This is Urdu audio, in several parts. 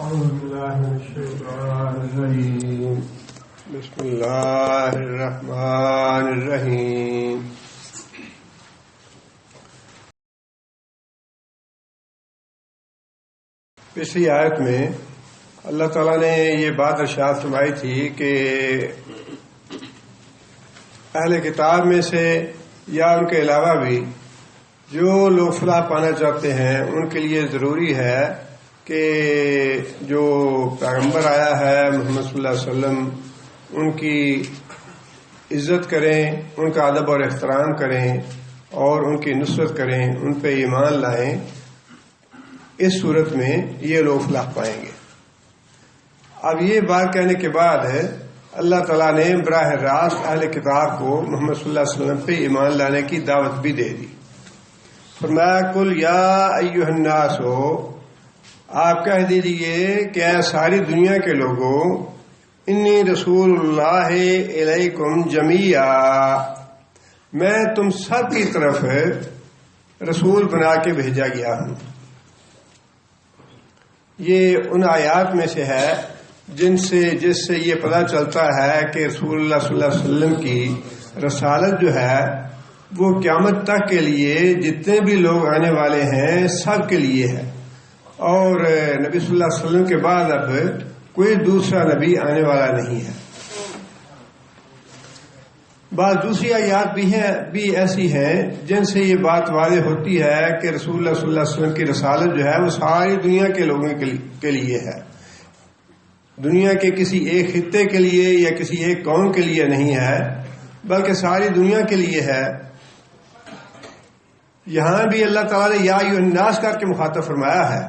أعوذ بالله من الشيطان الرجيم. بسم الله الرحمن الرحیم. پچھلی آیت میں اللہ تعالیٰ نے یہ بات ارشاد فرمائی تھی کہ اہل کتاب میں سے یا ان کے علاوہ بھی جو لوگ فلاح پانا چاہتے ہیں ان کے لیے ضروری ہے کہ جو پیغمبر آیا ہے محمد صلی اللہ علیہ وسلم ان کی عزت کریں، ان کا ادب اور احترام کریں اور ان کی نصرت کریں، ان پہ ایمان لائیں. اس صورت میں یہ لوگ فلاح پائیں گے. اب یہ بات کہنے کے بعد اللہ تعالیٰ نے براہ راست اہل کتاب کو محمد صلی اللہ علیہ وسلم پہ ایمان لانے کی دعوت بھی دے دی. فرمایا کل یا ایھا الناس، آپ کہہ دیجئے کہ اے ساری دنیا کے لوگوں، انی رسول اللہ الیکم جمیعا، میں تم سب کی طرف رسول بنا کے بھیجا گیا ہوں. یہ ان آیات میں سے ہے جس سے یہ پتہ چلتا ہے کہ رسول اللہ صلی اللہ علیہ وسلم کی رسالت جو ہے وہ قیامت تک کے لیے جتنے بھی لوگ آنے والے ہیں سب کے لیے ہے، اور نبی صلی اللہ علیہ وسلم کے بعد اب کوئی دوسرا نبی آنے والا نہیں ہے. بعض دوسری آیات بھی ایسی ہیں جن سے یہ بات واضح ہوتی ہے کہ رسول اللہ صلی اللہ علیہ وسلم کی رسالت جو ہے وہ ساری دنیا کے لوگوں کے لیے ہے، دنیا کے کسی ایک خطے کے لیے یا کسی ایک قوم کے لیے نہیں ہے، بلکہ ساری دنیا کے لیے ہے. یہاں بھی اللہ تعالیٰ نے یا ایھا الناس کر کے مخاطب فرمایا ہے،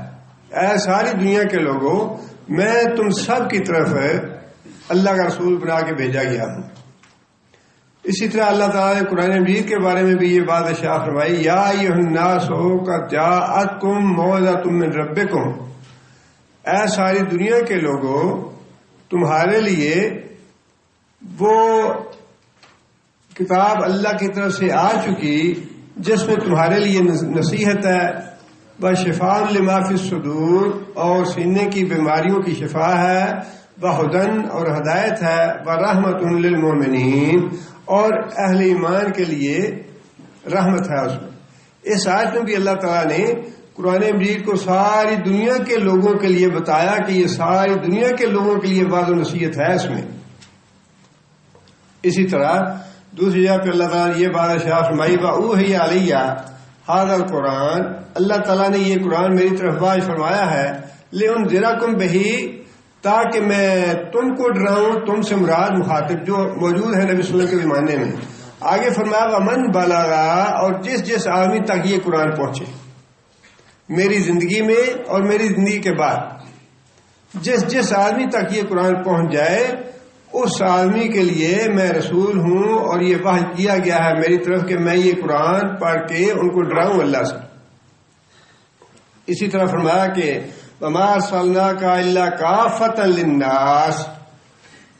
اے ساری دنیا کے لوگوں، میں تم سب کی طرف اللہ کا رسول بنا کے بھیجا گیا ہوں. اسی طرح اللہ تعالیٰ نے قرآن مجید کے بارے میں بھی یہ بات ارشاد فرمائی، یا ایھا الناس قد جاءتکم موعظۃ من ربکم، اے ساری دنیا کے لوگوں، تمہارے لیے وہ کتاب اللہ کی طرف سے آ چکی جس میں تمہارے لیے نصیحت ہے، وشفاء لما فی الصدور، اور سینے کی بیماریوں کی شفا ہے، وہدن، اور ہدایت ہے، ورحمۃ للمؤمنین، اور اہل ایمان کے لیے رحمت ہے. اس میں اس آیت میں بھی اللہ تعالیٰ نے قرآن مجید کو ساری دنیا کے لوگوں کے لیے بتایا کہ یہ ساری دنیا کے لوگوں کے لیے وعظ و نصیحت ہے اس میں. اسی طرح دوسری جگہ پہ اللہ تعالیٰ نے یہ بات ارشاد فرمائی، وَأُوحِیَ عَلَیَّ ھَذَا الْقُرْآنُ، اللہ تعالیٰ نے یہ قرآن میری طرف واحد فرمایا ہے، لِأُنذِرَکُم بِہ، تاکہ میں تم کو ڈراؤں. تم سے مراد مخاطب جو موجود ہے نبی صلی اللہ علیہ وسلم کے زمانے میں. آگے فرمایا وَمَن بَلَغَ، اور جس آدمی تک یہ قرآن پہنچے میری زندگی میں اور میری زندگی کے بعد، جس آدمی تک یہ قرآن پہنچ جائے اس آدمی کے لیے میں رسول ہوں، اور یہ وحی کیا گیا ہے میری طرف کہ میں یہ قرآن پڑھ کے ان کو ڈراؤں اللہ سے. اسی طرح فرمایا کہ وَمَا أَرْسَلْنَاكَ إِلَّا كَافَّةً لِلنَّاسِ،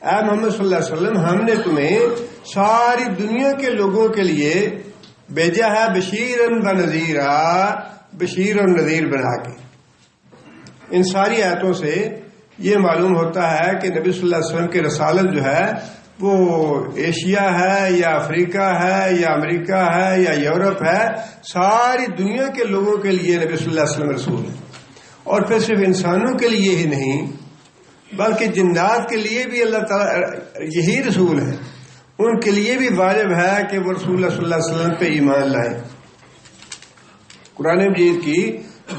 اے محمد صلی اللہ علیہ وسلم، ہم نے تمہیں ساری دنیا کے لوگوں کے لیے بھیجا ہے، بشیراً ونذیرا، بشیر اور نذیر بنا کے. ان ساری آیتوں سے یہ معلوم ہوتا ہے کہ نبی صلی اللہ علیہ وسلم کی رسالت جو ہے وہ ایشیا ہے یا افریقہ ہے یا امریکہ ہے یا یورپ ہے، ساری دنیا کے لوگوں کے لیے نبی صلی اللہ علیہ وسلم رسول ہے. اور پھر صرف انسانوں کے لیے ہی نہیں بلکہ جنات کے لیے بھی اللہ تعالیٰ یہی رسول ہے، ان کے لیے بھی واجب ہے کہ وہ رسول اللہ صلی اللہ علیہ وسلم پہ ایمان لائیں. قرآن مجید کی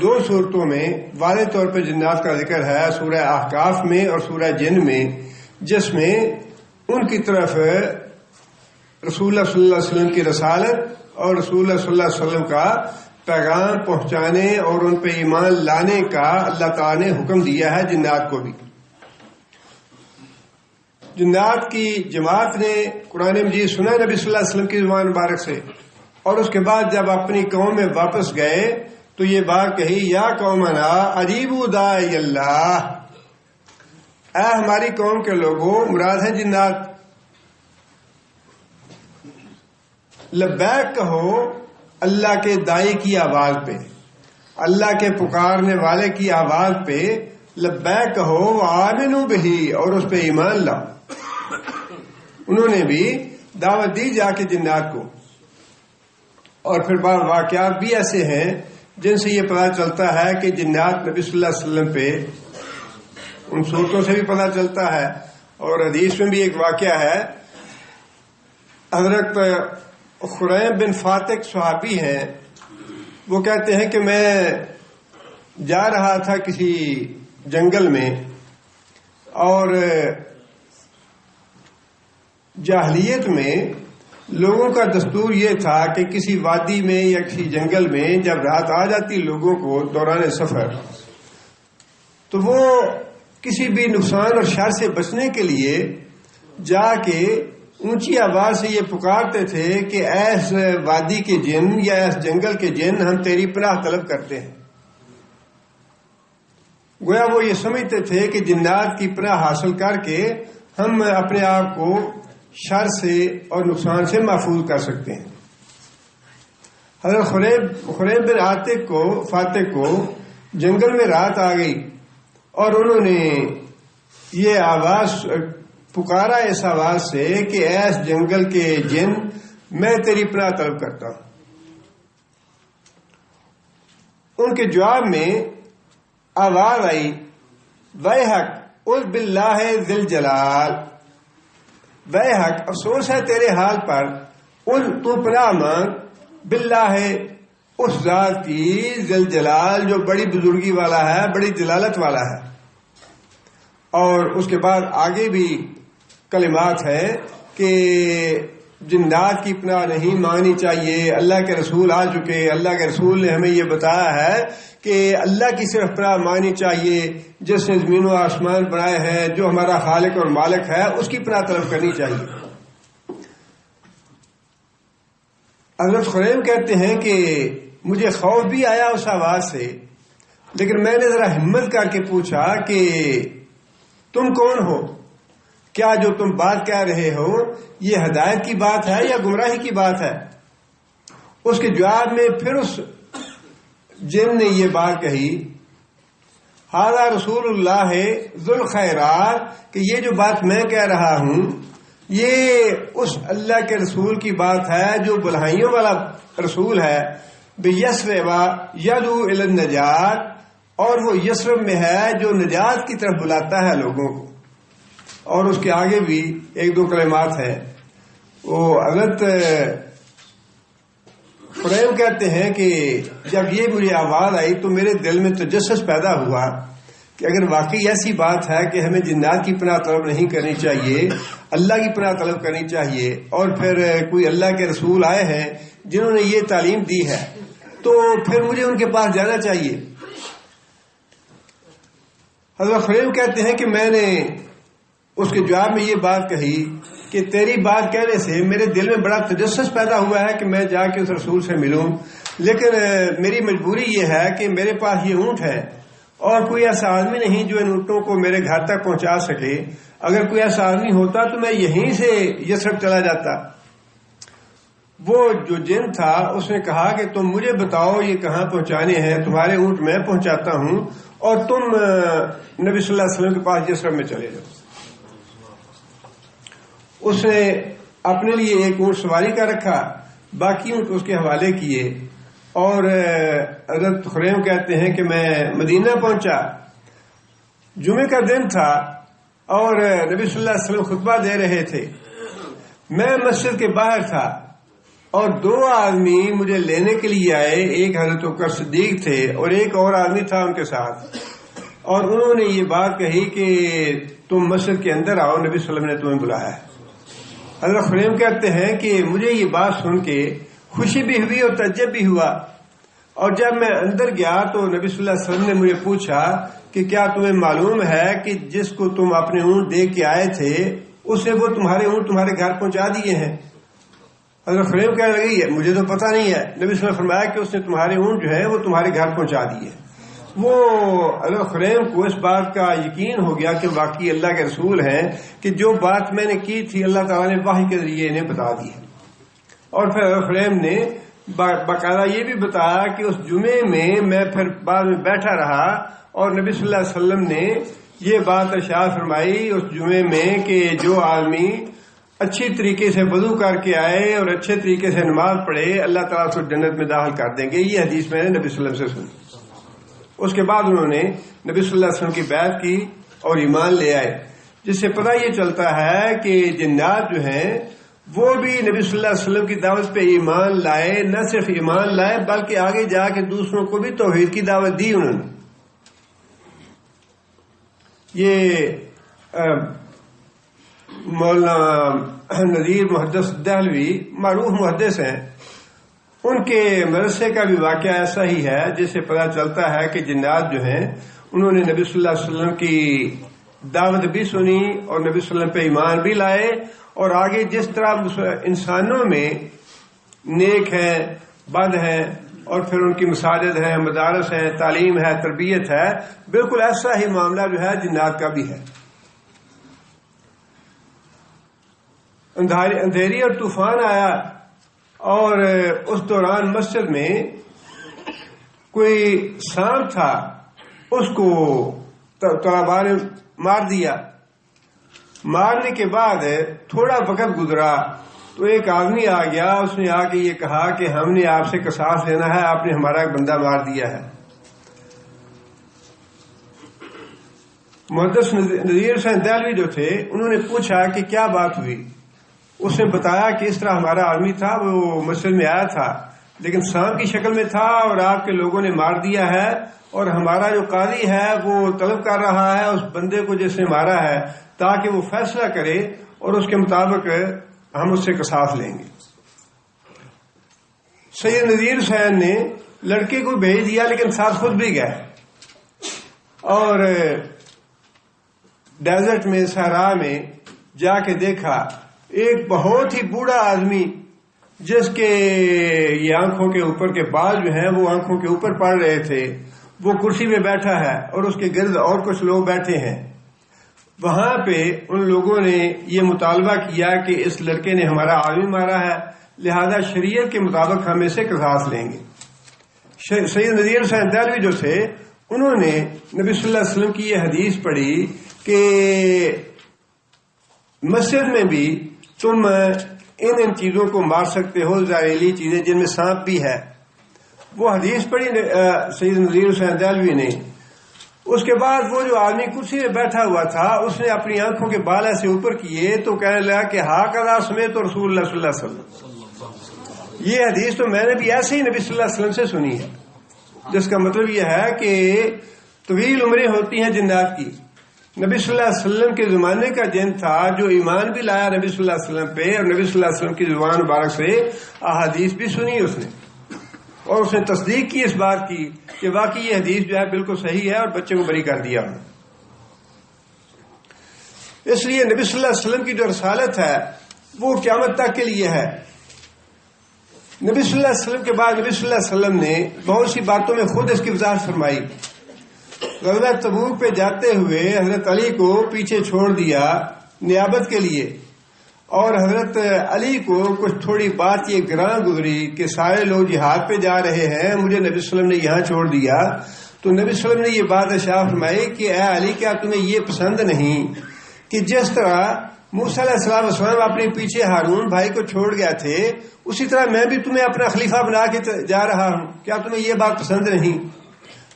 دو صورتوں میں واضح طور پہ جنات کا ذکر ہے، سورہ احقاف میں اور سورہ جن میں، جس میں ان کی طرف رسول اللہ صلی اللہ علیہ وسلم کی رسالت اور رسول اللہ صلی اللہ علیہ وسلم کا پیغام پہنچانے اور ان پہ ایمان لانے کا اللہ تعالیٰ نے حکم دیا ہے جنات کو بھی. جنات کی جماعت نے قرآن مجید سنا نبی صلی اللہ علیہ وسلم کی زبان مبارک سے، اور اس کے بعد جب اپنی قوم میں واپس گئے تو یہ بات کہی، یا قومنا اجیبوا داعی اللہ، اے ہماری قوم کے لوگوں، مراد ہے جنات، لبیک کہو اللہ کے دائی کی آواز پہ، اللہ کے پکارنے والے کی آواز پہ، لبیک کہو وآمنوا بہی، اور اس پہ ایمان لاؤ۔ انہوں نے بھی دعوت دی جا کے جنات کو۔ اور پھر بعض واقعات بھی ایسے ہیں جن سے یہ پتہ چلتا ہے کہ جنات نبی صلی اللہ علیہ وسلم پہ، ان صورتوں سے بھی پتہ چلتا ہے۔ اور حدیث میں بھی ایک واقعہ ہے، حضرت خریم بن فاتق صحابی ہیں، وہ کہتے ہیں کہ میں جا رہا تھا کسی جنگل میں، اور جاہلیت میں لوگوں کا دستور یہ تھا کہ کسی وادی میں یا کسی جنگل میں جب رات آ جاتی لوگوں کو دوران سفر، تو وہ کسی بھی نقصان اور شر سے بچنے کے لیے جا کے اونچی آواز سے یہ پکارتے تھے کہ ایس وادی کے جن یا ایس جنگل کے جن، ہم تیری پناہ طلب کرتے ہیں۔ گویا وہ یہ سمجھتے تھے کہ جنات کی پناہ حاصل کر کے ہم اپنے آپ کو شر سے اور نقصان سے محفوظ کر سکتے ہیں۔ حضرت خریب بن فاتح کو جنگل میں رات آ گئی، اور انہوں نے یہ آواز پکارا اس آواز سے کہ ایس جنگل کے جن، میں تیری پناہ طلب کرتا ہوں۔ ان کے جواب میں آواز آئی، ویحک اعوذ باللہ ذی الجلال، ویحک افسوس ہے تیرے حال پر، تو پناہ مانگ باللہ اس ذات کی، ذی الجلال جو بڑی بزرگی والا ہے، بڑی جلالت والا ہے۔ اور اس کے بعد آگے بھی کلمات ہیں کہ جنات کی پناہ نہیں مانگنی چاہیے، اللہ کے رسول آ چکے، اللہ کے رسول نے ہمیں یہ بتایا ہے کہ اللہ کی صرف پناہ مانگنی چاہیے، جس نے زمین و آسمان بنائے ہیں، جو ہمارا خالق اور مالک ہے، اس کی پناہ طلب کرنی چاہیے۔ حضرت خریم کہتے ہیں کہ مجھے خوف بھی آیا اس آواز سے، لیکن میں نے ذرا ہمت کر کے پوچھا کہ تم کون ہو؟ کیا جو تم بات کہہ رہے ہو یہ ہدایت کی بات ہے یا گمراہی کی بات ہے؟ اس کے جواب میں پھر اس جن نے یہ بات کہی، ھذا رسول اللہ ذو الخیرات، کہ یہ جو بات میں کہہ رہا ہوں یہ اس اللہ کے رسول کی بات ہے جو بلائیوں والا رسول ہے، بیسرب یدعو الی النجات، اور وہ یسرب میں ہے جو نجات کی طرف بلاتا ہے لوگوں کو۔ اور اس کے آگے بھی ایک دو کلمات ہیں۔ وہ حضرت خریم کہتے ہیں کہ جب یہ مجھے آواز آئی تو میرے دل میں تجسس پیدا ہوا کہ اگر واقعی ایسی بات ہے کہ ہمیں جنات کی پناہ طلب نہیں کرنی چاہیے، اللہ کی پناہ طلب کرنی چاہیے، اور پھر کوئی اللہ کے رسول آئے ہیں جنہوں نے یہ تعلیم دی ہے، تو پھر مجھے ان کے پاس جانا چاہیے۔ حضرت خریم کہتے ہیں کہ میں نے اس کے جواب میں یہ بات کہی کہ تیری بات کہنے سے میرے دل میں بڑا تجسس پیدا ہوا ہے کہ میں جا کے اس رسول سے ملوں، لیکن میری مجبوری یہ ہے کہ میرے پاس یہ اونٹ ہے اور کوئی ایسا آدمی نہیں جو ان اونٹوں کو میرے گھر تک پہنچا سکے۔ اگر کوئی ایسا آدمی ہوتا تو میں یہیں سے یثرب چلا جاتا۔ وہ جو جن تھا اس نے کہا کہ تم مجھے بتاؤ یہ کہاں پہنچانے ہیں، تمہارے اونٹ میں پہنچاتا ہوں اور تم نبی صلی اللہ علیہ وسلم کے پاس یثرب میں چلے جاؤ۔ اس نے اپنے لیے ایک اونٹ سواری کا رکھا، باقی اونٹ اس کے حوالے کیے، اور حضرت خریم کہتے ہیں کہ میں مدینہ پہنچا، جمعے کا دن تھا اور نبی صلی اللہ علیہ وسلم خطبہ دے رہے تھے۔ میں مسجد کے باہر تھا اور دو آدمی مجھے لینے کے لیے آئے، ایک حضرت بکر صدیق تھے اور ایک اور آدمی تھا ان کے ساتھ، اور انہوں نے یہ بات کہی کہ تم مسجد کے اندر آؤ، نبی صلی اللہ علیہ وسلم نے تمہیں بلایا ہے۔ حضرت خریم کہتے ہیں کہ مجھے یہ بات سن کے خوشی بھی ہوئی اور تعجب بھی ہوا، اور جب میں اندر گیا تو نبی صلی اللہ علیہ وسلم نے مجھے پوچھا کہ کیا تمہیں معلوم ہے کہ جس کو تم اپنے اونٹ دے کے آئے تھے اس نے وہ تمہارے اونٹ تمہارے گھر پہنچا دیے ہیں؟ حضرت خریم کہنے لگی ہے مجھے تو پتہ نہیں ہے۔ نبی صلی اللہ علیہ وسلم نے فرمایا کہ اس نے تمہارے اونٹ جو ہے وہ تمہارے گھر پہنچا دیے۔ وہ حضرت خریم کو اس بات کا یقین ہو گیا کہ واقعی اللہ کے رسول ہیں، کہ جو بات میں نے کی تھی اللہ تعالیٰ نے وحی کے ذریعے انہیں بتا دی ہے۔ اور پھر حضرت خریم نے باقاعدہ یہ بھی بتایا کہ اس جمعے میں میں پھر بعد میں بیٹھا رہا اور نبی صلی اللہ علیہ وسلم نے یہ بات ارشاد فرمائی اس جمعے میں کہ جو آدمی اچھی طریقے سے وضو کر کے آئے اور اچھے طریقے سے نماز پڑھے اللہ تعالیٰ اس کو جنت میں داخل کر دیں گے. یہ حدیث میں نے نبی صلی اللہ علیہ وسلم سے سنی. اس کے بعد انہوں نے نبی صلی اللہ علیہ وسلم کی بیعت کی اور ایمان لے آئے، جس سے پتہ یہ چلتا ہے کہ جنات جو ہیں وہ بھی نبی صلی اللہ علیہ وسلم کی دعوت پہ ایمان لائے. نہ صرف ایمان لائے بلکہ آگے جا کے دوسروں کو بھی توحید کی دعوت دی انہوں نے. یہ مولانا نذیر محدث دہلوی معروف محدث ہیں، ان کے مدرسے کا بھی واقعہ ایسا ہی ہے جس سے پتہ چلتا ہے کہ جنات جو ہیں انہوں نے نبی صلی اللہ علیہ وسلم کی دعوت بھی سنی اور نبی صلی اللہ علیہ وسلم پہ ایمان بھی لائے، اور آگے جس طرح انسانوں میں نیک ہیں بد ہیں اور پھر ان کی مساجد ہیں، مدارس ہیں، تعلیم ہے، تربیت ہے، بالکل ایسا ہی معاملہ جو ہے جنات کا بھی ہے. اندھیری اور طوفان آیا اور اس دوران مسجد میں کوئی سانپ تھا، اس کو طلباء نے مار دیا. مارنے کے بعد تھوڑا وقت گزرا تو ایک آدمی آ گیا، اس نے آ کے یہ کہا کہ ہم نے آپ سے قصاص لینا ہے، آپ نے ہمارا ایک بندہ مار دیا ہے. محدث نذیر حسین دہلوی جو تھے انہوں نے پوچھا کہ کیا بات ہوئی. اس نے بتایا کہ اس طرح ہمارا آدمی تھا، وہ مسجد میں آیا تھا لیکن سانپ کی شکل میں تھا اور آپ کے لوگوں نے مار دیا ہے، اور ہمارا جو قاضی ہے وہ طلب کر رہا ہے اس بندے کو جس نے مارا ہے تاکہ وہ فیصلہ کرے اور اس کے مطابق ہم اس سے قصاص لیں گے. سید نذیر حسین نے لڑکے کو بھیج دیا لیکن ساتھ خود بھی گئے اور ڈیزرٹ میں صحرا میں جا کے دیکھا ایک بہت ہی بوڑھا آدمی جس کے یہ آنکھوں کے اوپر کے بال جو ہیں وہ آنکھوں کے اوپر پڑ رہے تھے، وہ کرسی پہ بیٹھا ہے اور اس کے گرد اور کچھ لوگ بیٹھے ہیں. وہاں پہ ان لوگوں نے یہ مطالبہ کیا کہ اس لڑکے نے ہمارا آدمی مارا ہے، لہذا شریعت کے مطابق ہم اسے قصاص لیں گے. سید نذیر حسین دہلوی جو تھے انہوں نے نبی صلی اللہ علیہ وسلم کی یہ حدیث پڑھی کہ مسجد میں بھی تم ان چیزوں کو مار سکتے ہو، زہریلی چیزیں جن میں سانپ بھی ہے. وہ حدیث پڑھی سید نذیر حسین دہلوی نے. اس کے بعد وہ جو آدمی کرسی میں بیٹھا ہوا تھا اس نے اپنی آنکھوں کے بال ایسے اوپر کیے تو کہنے لگا کہ ہاکذا سمعت رسول اللہ صلی اللہ علیہ وسلم. یہ حدیث تو میں نے بھی ایسے ہی نبی صلی اللہ علیہ وسلم سے سنی ہے، جس کا مطلب یہ ہے کہ طویل عمریں ہوتی ہیں جنات کی. نبی صلی اللہ علیہ وسلم کے زمانے کا جن تھا جو ایمان بھی لایا نبی صلی اللہ علیہ وسلم پہ، اور نبی صلی اللہ علیہ وسلم کی زبان مبارک سے احادیث بھی سنی اس نے، اور اس نے تصدیق کی اس بات کی کہ واقعی یہ حدیث جو ہے بالکل صحیح ہے اور بچے کو بری کر دیا. اس لیے نبی صلی اللہ علیہ وسلم کی جو رسالت ہے وہ قیامت تک کے لیے ہے. نبی صلی اللہ علیہ وسلم کے بعد نبی صلی اللہ علیہ وسلم نے بہت سی باتوں میں خود اس کی وضاحت فرمائی. غزوہ تبوک پہ جاتے ہوئے حضرت علی کو پیچھے چھوڑ دیا نیابت کے لیے، اور حضرت علی کو کچھ تھوڑی بات یہ گراں گزری کہ سارے لوگ جہاد پہ جا رہے ہیں، مجھے نبی صلی اللہ علیہ وسلم نے یہاں چھوڑ دیا. تو نبی صلی اللہ علیہ وسلم نے یہ بات ارشاد فرمائی کہ اے علی کیا تمہیں یہ پسند نہیں کہ جس طرح موسیٰ علیہ السلام اپنے پیچھے ہارون بھائی کو چھوڑ گیا تھے اسی طرح میں بھی تمہیں اپنا خلیفہ بنا کے جا رہا ہوں، کیا تمہیں یہ بات پسند نہیں؟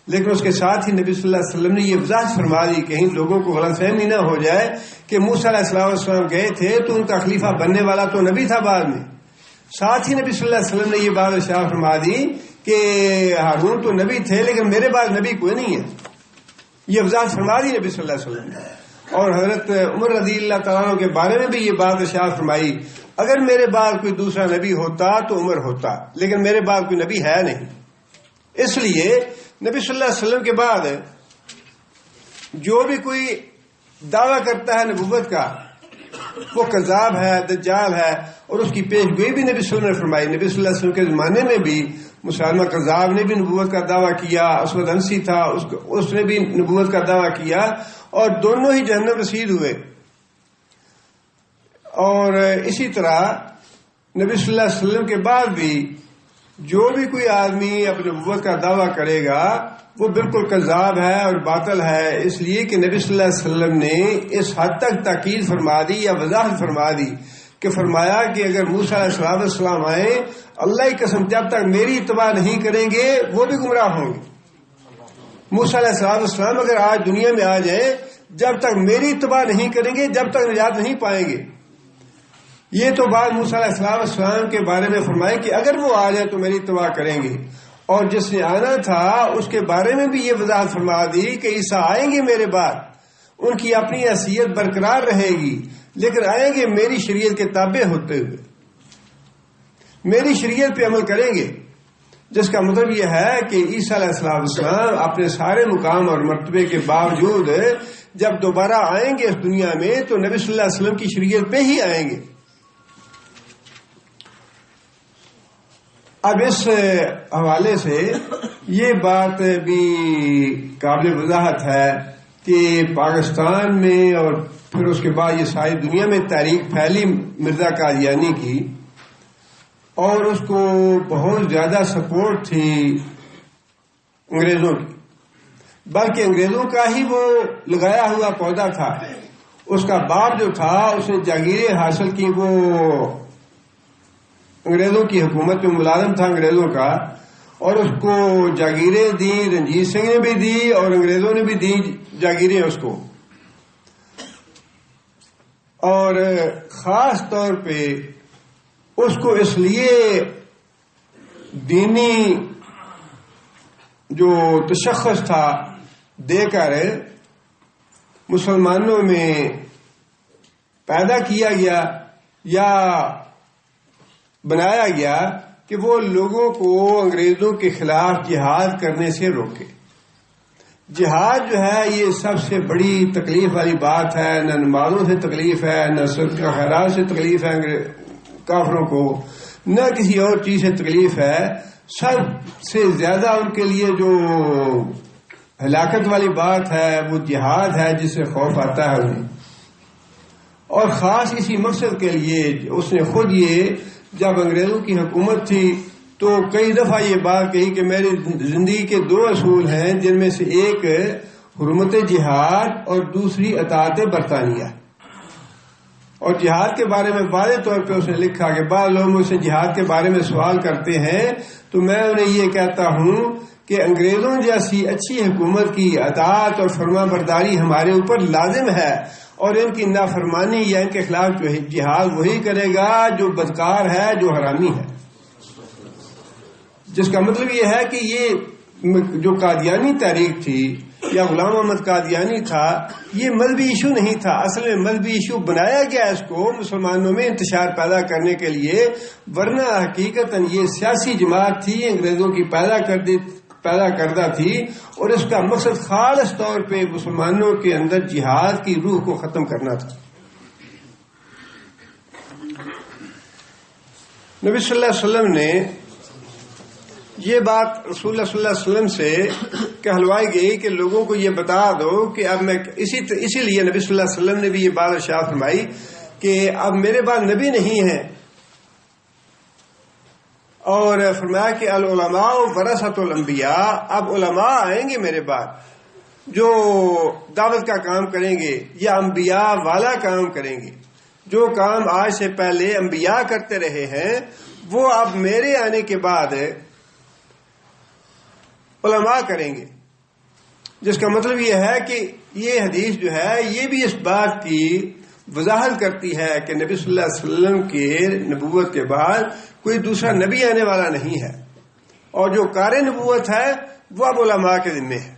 لیکن اس کے ساتھ ہی نبی صلی اللہ علیہ وسلم نے یہ وضاحت فرما دی کہیں لوگوں کو غلط فہمی نہ ہو جائے کہ موسیٰ علیہ السلام گئے تھے تو ان کا خلیفہ بننے والا تو نبی تھا بعد میں. ساتھ ہی نبی صلی اللہ علیہ وسلم نے یہ بات ارشاد فرما دی کہ ہارون تو نبی تھے لیکن میرے بعد نبی کوئی نہیں ہے. یہ وضاحت فرما دی نبی صلی اللہ علیہ وسلم نے. اور حضرت عمر رضی اللہ تعالیٰ عنہ کے بارے میں بھی یہ بات ارشاد فرمائی اگر میرے بعد کوئی دوسرا نبی ہوتا تو عمر ہوتا، لیکن میرے بعد کوئی نبی ہے نہیں. اس لیے نبی صلی اللہ علیہ وسلم کے بعد جو بھی کوئی دعویٰ کرتا ہے نبوت کا وہ کذاب ہے، دجال ہے، اور اس کی پیش گوئی بھی نبی صلی اللہ علیہ وسلم نے فرمائی. نبی صلی اللہ علیہ وسلم کے زمانے میں بھی مسلمہ کذاب نے بھی نبوت کا دعویٰ کیا، اسود انسی تھا اس نے بھی نبوت کا دعویٰ کیا، اور دونوں ہی جہنم رسید ہوئے. اور اسی طرح نبی صلی اللہ علیہ وسلم کے بعد بھی جو بھی کوئی آدمی اپنی نبوت کا دعویٰ کرے گا وہ بالکل کذاب ہے اور باطل ہے، اس لیے کہ نبی صلی اللہ علیہ وسلم نے اس حد تک تاکید فرما دی یا وضاحت فرما دی کہ فرمایا کہ اگر موسیٰ علیہ السلام آئیں، اللہ کی قسم جب تک میری اتباع نہیں کریں گے وہ بھی گمراہ ہوں گے۔ موسیٰ علیہ السلام اگر آج دنیا میں آ جائیں، جب تک میری اتباع نہیں کریں گے جب تک نجات نہیں پائیں گے۔ یہ تو بات موسیٰ علیہ السلام کے بارے میں فرمائی کہ اگر وہ آ جائیں تو میری اتباع کریں گے، اور جس نے آنا تھا اس کے بارے میں بھی یہ وضاحت فرما دی کہ عیسیٰ آئیں گے میرے بعد، ان کی اپنی حیثیت برقرار رہے گی، لیکن آئیں گے میری شریعت کے تابع ہوتے ہوئے، میری شریعت پہ عمل کریں گے، جس کا مطلب یہ ہے کہ عیسیٰ علیہ السلام اپنے سارے مقام اور مرتبے کے باوجود جب دوبارہ آئیں گے اس دنیا میں تو نبی صلی اللہ علیہ وسلم کی شریعت پہ ہی آئیں گے۔ اب اس حوالے سے یہ بات بھی قابل وضاحت ہے کہ پاکستان میں اور پھر اس کے بعد یہ ساری دنیا میں تحریک پھیلی مرزا قادیانی کی، اور اس کو بہت زیادہ سپورٹ تھی انگریزوں کی، بلکہ انگریزوں کا ہی وہ لگایا ہوا پودا تھا۔ اس کا باپ جو تھا اس نے جاگیریں حاصل کی، وہ انگریزوں کی حکومت میں ملازم تھا انگریزوں کا، اور اس کو جاگیریں دی، رنجیت سنگھ نے بھی دی اور انگریزوں نے بھی دی جاگیریں اس کو، اور خاص طور پہ اس کو اس لیے دینی جو تشخص تھا دے کر مسلمانوں میں پیدا کیا گیا یا بنایا گیا کہ وہ لوگوں کو انگریزوں کے خلاف جہاد کرنے سے روکے۔ جہاد جو ہے یہ سب سے بڑی تکلیف والی بات ہے، نہ نمازوں سے تکلیف ہے، نہ صدقہ خیرات سے تکلیف ہے کافروں کو، نہ کسی اور چیز سے تکلیف ہے۔ سب سے زیادہ ان کے لیے جو ہلاکت والی بات ہے وہ جہاد ہے، جس سے خوف آتا ہے انہیں، اور خاص اسی مقصد کے لیے اس نے خود یہ جب انگریزوں کی حکومت تھی تو کئی دفعہ یہ بات کہی کہ میری زندگی کے دو اصول ہیں، جن میں سے ایک حرمت جہاد اور دوسری اطاعت برطانیہ، اور جہاد کے بارے میں واضح طور پہ اس نے لکھا کہ بعض لوگ مجھ سے جہاد کے بارے میں سوال کرتے ہیں تو میں انہیں یہ کہتا ہوں کہ انگریزوں جیسی اچھی حکومت کی اطاعت اور فرما برداری ہمارے اوپر لازم ہے، اور ان کی نافرمانی یا ان کے خلاف جو جہاد وہی کرے گا جو بدکار ہے، جو حرامی ہے۔ جس کا مطلب یہ ہے کہ یہ جو قادیانی تحریک تھی یا غلام محمد قادیانی تھا، یہ مذہبی ایشو نہیں تھا، اصل میں مذہبی ایشو بنایا گیا اس کو مسلمانوں میں انتشار پیدا کرنے کے لیے، ورنہ حقیقتاً یہ سیاسی جماعت تھی، انگریزوں کی پیدا کردہ تھی، اور اس کا مقصد خالص طور پہ مسلمانوں کے اندر جہاد کی روح کو ختم کرنا تھا۔ نبی صلی اللہ علیہ وسلم نے یہ بات رسول اللہ صلی اللہ علیہ وسلم سے کہلوائی گئی کہ لوگوں کو یہ بتا دو کہ اب میں اسی لیے نبی صلی اللہ علیہ وسلم نے بھی یہ بات ارشاد فرمائی کہ اب میرے بعد نبی نہیں ہیں، اور فرمایا کہ العلماء ورثۃ الانبیاء، اب علماء آئیں گے میرے بعد جو دعوت کا کام کریں گے یا انبیاء والا کام کریں گے، جو کام آج سے پہلے انبیاء کرتے رہے ہیں وہ اب میرے آنے کے بعد علماء کریں گے۔ جس کا مطلب یہ ہے کہ یہ حدیث جو ہے یہ بھی اس بات کی وضاحت کرتی ہے کہ نبی صلی اللہ علیہ وسلم کے نبوت کے بعد کوئی دوسرا نبی آنے والا نہیں ہے، اور جو کار نبوت ہے وہ اب علماء کے ذمے ہے۔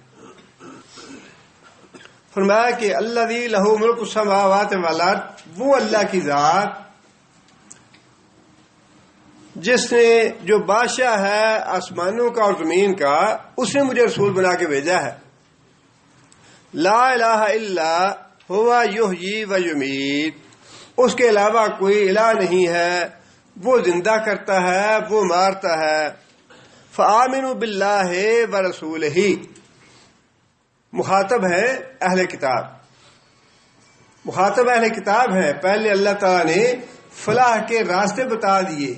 فرمایا کہ الذی لہ ملک السماوات والارض، وہ اللہ کی ذات جس نے جو بادشاہ ہے آسمانوں کا اور زمین کا، اس نے مجھے رسول بنا کے بھیجا ہے۔ لا الہ الا ہوا یحیی و یمیت، اس کے علاوہ کوئی الہ نہیں ہے، وہ زندہ کرتا ہے، وہ مارتا ہے۔ فآمنوا باللہ ورسولہ، مخاطب ہے اہل کتاب، مخاطب اہل کتاب ہے۔ پہلے اللہ تعالیٰ نے فلاح کے راستے بتا دیے،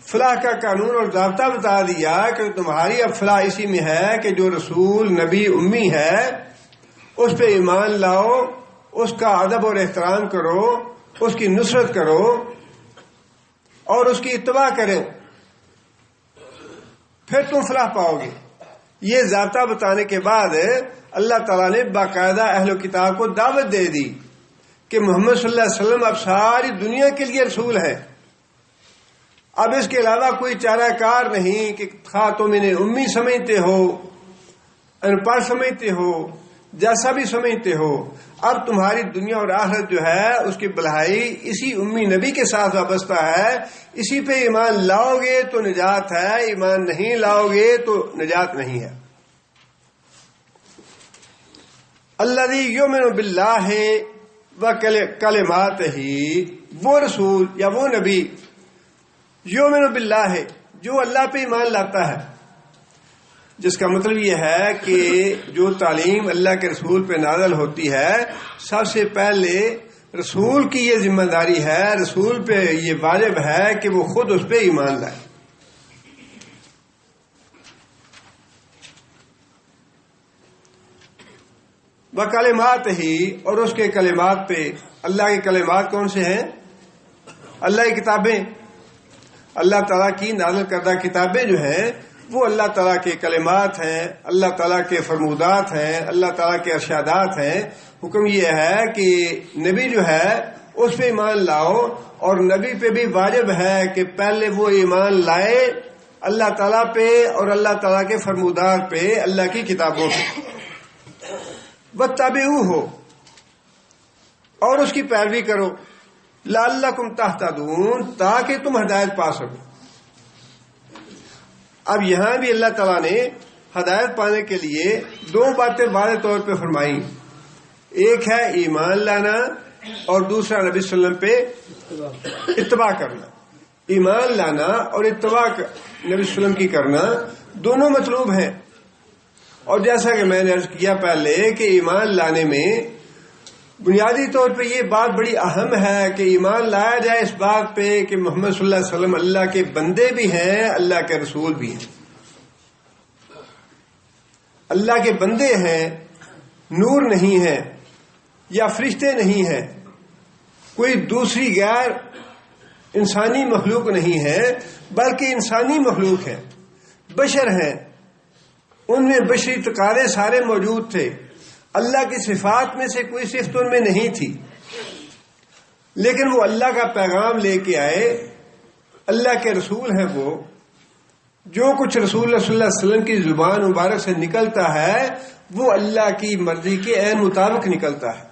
فلاح کا قانون اور ضابطہ بتا دیا کہ تمہاری اب فلاح اسی میں ہے کہ جو رسول نبی امی ہے اس پہ ایمان لاؤ، اس کا ادب اور احترام کرو، اس کی نصرت کرو اور اس کی اتباع کرو، پھر تم فلاح پاؤ گے۔ یہ ضابطہ بتانے کے بعد اللہ تعالیٰ نے باقاعدہ اہل و کتاب کو دعوت دے دی کہ محمد صلی اللہ علیہ وسلم اب ساری دنیا کے لیے رسول ہے۔ اب اس کے علاوہ کوئی چارہ کار نہیں کہ خواہ تم انہیں امی سمجھتے ہو، ان پڑھ سمجھتے ہو، جیسا بھی سمجھتے ہو، اب تمہاری دنیا اور آخرت جو ہے اس کی بھلائی اسی امی نبی کے ساتھ وابستہ ہے۔ اسی پہ ایمان لاؤ گے تو نجات ہے، ایمان نہیں لاؤ گے تو نجات نہیں ہے۔ الذی یؤمن باللہ وکلماتہ، وہ رسول یا وہ نبی یؤمن باللہ جو اللہ پہ ایمان لاتا ہے، جس کا مطلب یہ ہے کہ جو تعلیم اللہ کے رسول پہ نازل ہوتی ہے سب سے پہلے رسول کی یہ ذمہ داری ہے، رسول پہ یہ واجب ہے کہ وہ خود اس پہ ایمان لائے۔ وکلمات ہی، اور اس کے کلمات پہ۔ اللہ کے کلمات کون سے ہیں؟ اللہ کی کتابیں، اللہ تعالیٰ کی نازل کردہ کتابیں جو ہیں وہ اللہ تعالیٰ کے کلمات ہیں، اللہ تعالیٰ کے فرمودات ہیں، اللہ تعالیٰ کے ارشادات ہیں۔ حکم یہ ہے کہ نبی جو ہے اس پہ ایمان لاؤ، اور نبی پہ بھی واجب ہے کہ پہلے وہ ایمان لائے اللہ تعالیٰ پہ اور اللہ تعالیٰ کے فرمودات پہ، اللہ کی کتابوں پہ۔ واتبعوہ، اور اس کی پیروی کرو، لعلکم تہتدون، تاکہ تم ہدایت پا سکو۔ اب یہاں بھی اللہ تعالیٰ نے ہدایت پانے کے لیے دو باتیں واضح طور پہ فرمائی، ایک ہے ایمان لانا اور دوسرا نبی صلی اللہ علیہ وسلم پہ اتباع کرنا۔ ایمان لانا اور اتباع نبی صلی اللہ علیہ وسلم کی کرنا دونوں مطلوب ہیں، اور جیسا کہ میں نے عرض کیا پہلے کہ ایمان لانے میں بنیادی طور پہ یہ بات بڑی اہم ہے کہ ایمان لایا جائے اس بات پہ کہ محمد صلی اللہ علیہ وسلم اللہ کے بندے بھی ہیں، اللہ کے رسول بھی ہیں۔ اللہ کے بندے ہیں، نور نہیں ہیں یا فرشتے نہیں ہیں، کوئی دوسری غیر انسانی مخلوق نہیں ہے، بلکہ انسانی مخلوق ہیں، بشر ہیں، ان میں بشری تقاضے سارے موجود تھے، اللہ کی صفات میں سے کوئی صفت ان میں نہیں تھی، لیکن وہ اللہ کا پیغام لے کے آئے، اللہ کے رسول ہیں وہ۔ جو کچھ رسول اللہ صلی اللہ علیہ وسلم کی زبان مبارک سے نکلتا ہے وہ اللہ کی مرضی کے عین مطابق نکلتا ہے۔